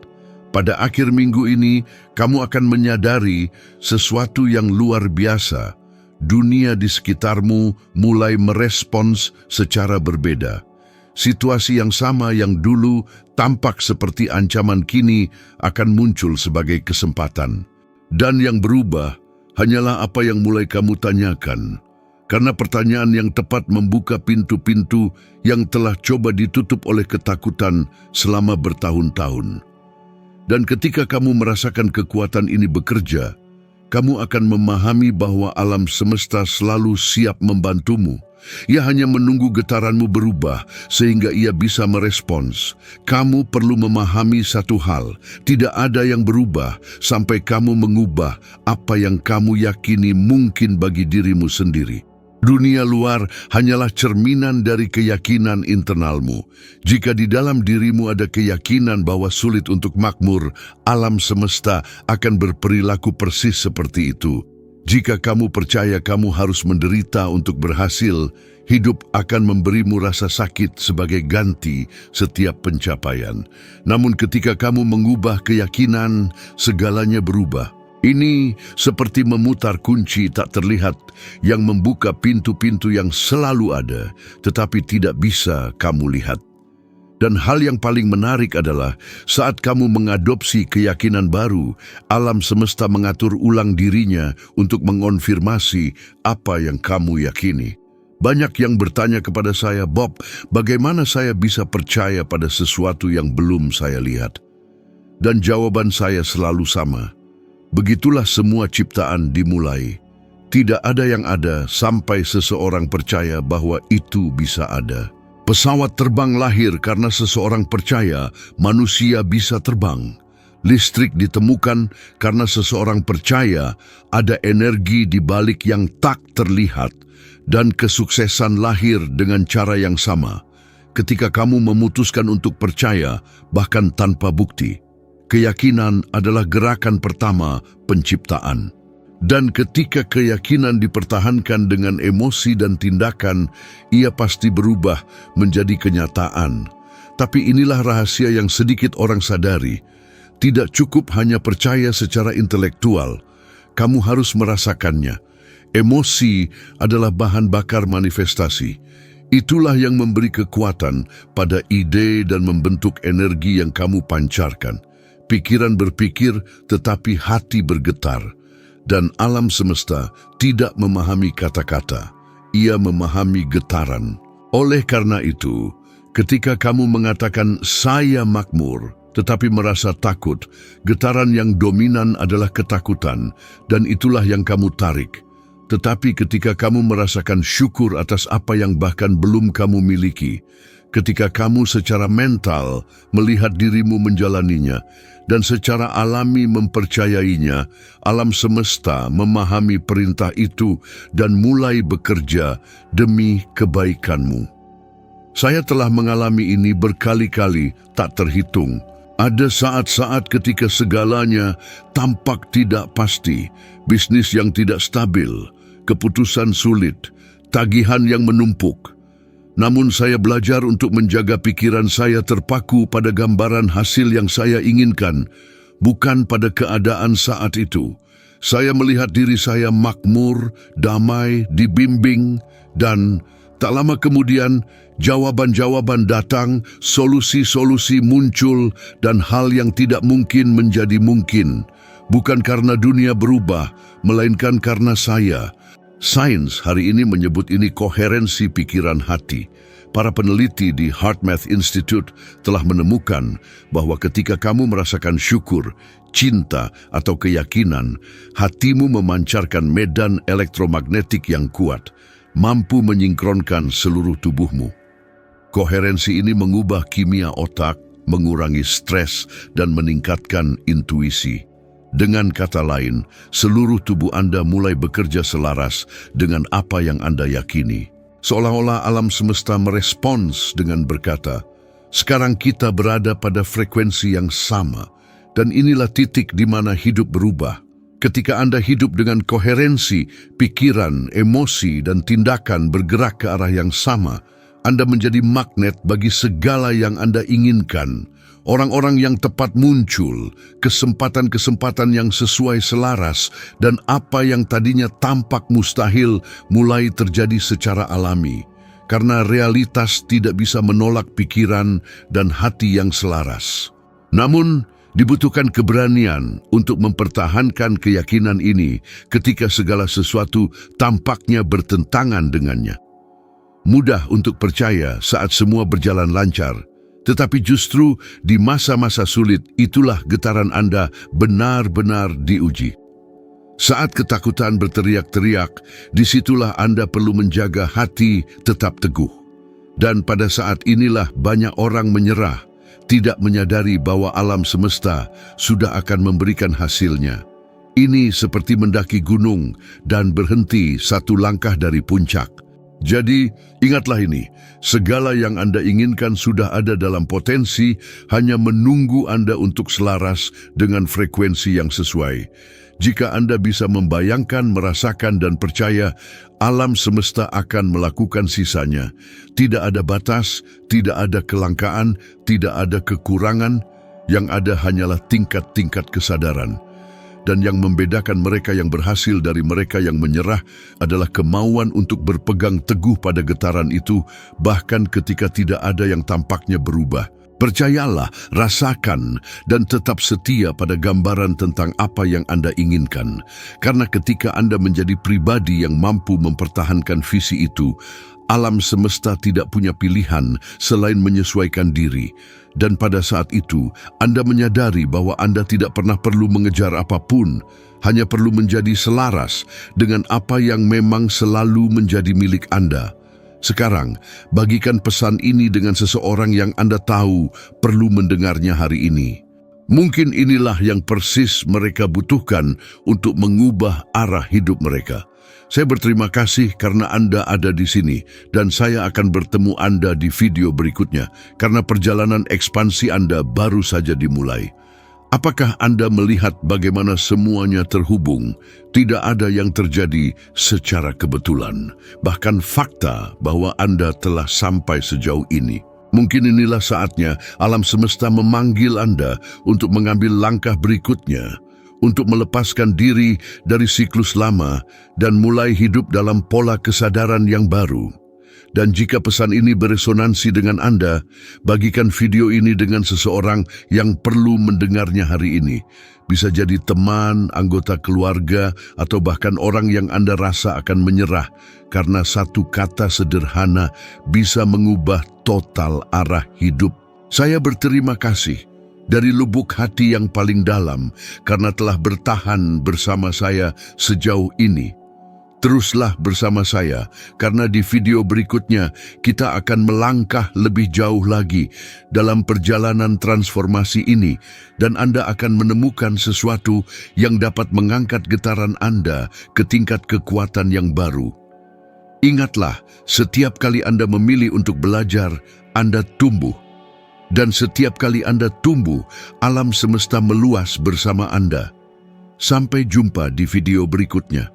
Pada akhir minggu ini, kamu akan menyadari sesuatu yang luar biasa. Dunia di sekitarmu mulai merespons secara berbeda. Situasi yang sama yang dulu tampak seperti ancaman kini akan muncul sebagai kesempatan. Dan yang berubah hanyalah apa yang mulai kamu tanyakan. Karena pertanyaan yang tepat membuka pintu-pintu yang telah coba ditutup oleh ketakutan selama bertahun-tahun. Dan ketika kamu merasakan kekuatan ini bekerja, kamu akan memahami bahwa alam semesta selalu siap membantumu. Ia hanya menunggu getaranmu berubah sehingga ia bisa merespons. Kamu perlu memahami satu hal, tidak ada yang berubah sampai kamu mengubah apa yang kamu yakini mungkin bagi dirimu sendiri. Dunia luar hanyalah cerminan dari keyakinan internalmu. Jika di dalam dirimu ada keyakinan bahwa sulit untuk makmur, alam semesta akan berperilaku persis seperti itu. Jika kamu percaya kamu harus menderita untuk berhasil, hidup akan memberimu rasa sakit sebagai ganti setiap pencapaian. Namun ketika kamu mengubah keyakinan, segalanya berubah. Ini seperti memutar kunci tak terlihat yang membuka pintu-pintu yang selalu ada, tetapi tidak bisa kamu lihat. Dan hal yang paling menarik adalah saat kamu mengadopsi keyakinan baru, alam semesta mengatur ulang dirinya untuk mengonfirmasi apa yang kamu yakini. Banyak yang bertanya kepada saya, "Bob, bagaimana saya bisa percaya pada sesuatu yang belum saya lihat?" Dan jawaban saya selalu sama. Begitulah semua ciptaan dimulai. Tidak ada yang ada sampai seseorang percaya bahwa itu bisa ada. Pesawat terbang lahir karena seseorang percaya manusia bisa terbang. Listrik ditemukan karena seseorang percaya ada energi di balik yang tak terlihat. Dan kesuksesan lahir dengan cara yang sama. Ketika kamu memutuskan untuk percaya, bahkan tanpa bukti. Keyakinan adalah gerakan pertama penciptaan. Dan ketika keyakinan dipertahankan dengan emosi dan tindakan, ia pasti berubah menjadi kenyataan. Tapi inilah rahasia yang sedikit orang sadari. Tidak cukup hanya percaya secara intelektual. Kamu harus merasakannya. Emosi adalah bahan bakar manifestasi. Itulah yang memberi kekuatan pada ide dan membentuk energi yang kamu pancarkan. Pikiran berpikir, tetapi hati bergetar. Dan alam semesta tidak memahami kata-kata. Ia memahami getaran. Oleh karena itu, ketika kamu mengatakan, "Saya makmur," tetapi merasa takut, getaran yang dominan adalah ketakutan, dan itulah yang kamu tarik. Tetapi ketika kamu merasakan syukur atas apa yang bahkan belum kamu miliki, ketika kamu secara mental melihat dirimu menjalaninya, dan secara alami mempercayainya, alam semesta memahami perintah itu dan mulai bekerja demi kebaikanmu. Saya telah mengalami ini berkali-kali, tak terhitung. Ada saat-saat ketika segalanya tampak tidak pasti, bisnis yang tidak stabil, keputusan sulit, tagihan yang menumpuk. Namun saya belajar untuk menjaga pikiran saya terpaku pada gambaran hasil yang saya inginkan, bukan pada keadaan saat itu. Saya melihat diri saya makmur, damai, dibimbing, dan tak lama kemudian jawaban-jawaban datang, solusi-solusi muncul, dan hal yang tidak mungkin menjadi mungkin. Bukan karena dunia berubah, melainkan karena saya. Sains hari ini menyebut ini koherensi pikiran hati. Para peneliti di HeartMath Institute telah menemukan bahwa ketika kamu merasakan syukur, cinta, atau keyakinan, hatimu memancarkan medan elektromagnetik yang kuat, mampu menyingkronkan seluruh tubuhmu. Koherensi ini mengubah kimia otak, mengurangi stres, dan meningkatkan intuisi. Dengan kata lain, seluruh tubuh Anda mulai bekerja selaras dengan apa yang Anda yakini. Seolah-olah alam semesta merespons dengan berkata, sekarang kita berada pada frekuensi yang sama, dan inilah titik di mana hidup berubah. Ketika Anda hidup dengan koherensi, pikiran, emosi, dan tindakan bergerak ke arah yang sama, Anda menjadi magnet bagi segala yang Anda inginkan. Orang-orang yang tepat muncul, kesempatan-kesempatan yang sesuai selaras, dan apa yang tadinya tampak mustahil mulai terjadi secara alami. Karena realitas tidak bisa menolak pikiran dan hati yang selaras. Namun, dibutuhkan keberanian untuk mempertahankan keyakinan ini ketika segala sesuatu tampaknya bertentangan dengannya. Mudah untuk percaya saat semua berjalan lancar, tetapi justru di masa-masa sulit itulah getaran Anda benar-benar diuji. Saat ketakutan berteriak-teriak, disitulah Anda perlu menjaga hati tetap teguh. Dan pada saat inilah banyak orang menyerah, tidak menyadari bahwa alam semesta sudah akan memberikan hasilnya. Ini seperti mendaki gunung dan berhenti satu langkah dari puncak. Jadi, ingatlah ini, segala yang Anda inginkan sudah ada dalam potensi, hanya menunggu Anda untuk selaras dengan frekuensi yang sesuai. Jika Anda bisa membayangkan, merasakan, dan percaya, alam semesta akan melakukan sisanya. Tidak ada batas, tidak ada kelangkaan, tidak ada kekurangan, yang ada hanyalah tingkat-tingkat kesadaran. Dan yang membedakan mereka yang berhasil dari mereka yang menyerah adalah kemauan untuk berpegang teguh pada getaran itu, bahkan ketika tidak ada yang tampaknya berubah. Percayalah, rasakan, dan tetap setia pada gambaran tentang apa yang Anda inginkan. Karena ketika Anda menjadi pribadi yang mampu mempertahankan visi itu, alam semesta tidak punya pilihan selain menyesuaikan diri. Dan pada saat itu, Anda menyadari bahwa Anda tidak pernah perlu mengejar apapun, hanya perlu menjadi selaras dengan apa yang memang selalu menjadi milik Anda. Sekarang, bagikan pesan ini dengan seseorang yang Anda tahu perlu mendengarnya hari ini. Mungkin inilah yang persis mereka butuhkan untuk mengubah arah hidup mereka. Saya berterima kasih karena Anda ada di sini, dan saya akan bertemu Anda di video berikutnya karena perjalanan ekspansi Anda baru saja dimulai. Apakah Anda melihat bagaimana semuanya terhubung? Tidak ada yang terjadi secara kebetulan. Bahkan fakta bahwa Anda telah sampai sejauh ini. Mungkin inilah saatnya alam semesta memanggil Anda untuk mengambil langkah berikutnya, untuk melepaskan diri dari siklus lama dan mulai hidup dalam pola kesadaran yang baru. Dan jika pesan ini beresonansi dengan Anda, bagikan video ini dengan seseorang yang perlu mendengarnya hari ini. Bisa jadi teman, anggota keluarga, atau bahkan orang yang Anda rasa akan menyerah, karena satu kata sederhana bisa mengubah total arah hidup. Saya berterima kasih dari lubuk hati yang paling dalam karena telah bertahan bersama saya sejauh ini. Teruslah bersama saya, karena di video berikutnya kita akan melangkah lebih jauh lagi dalam perjalanan transformasi ini, dan Anda akan menemukan sesuatu yang dapat mengangkat getaran Anda ke tingkat kekuatan yang baru. Ingatlah, setiap kali Anda memilih untuk belajar, Anda tumbuh. Dan setiap kali Anda tumbuh, alam semesta meluas bersama Anda. Sampai jumpa di video berikutnya.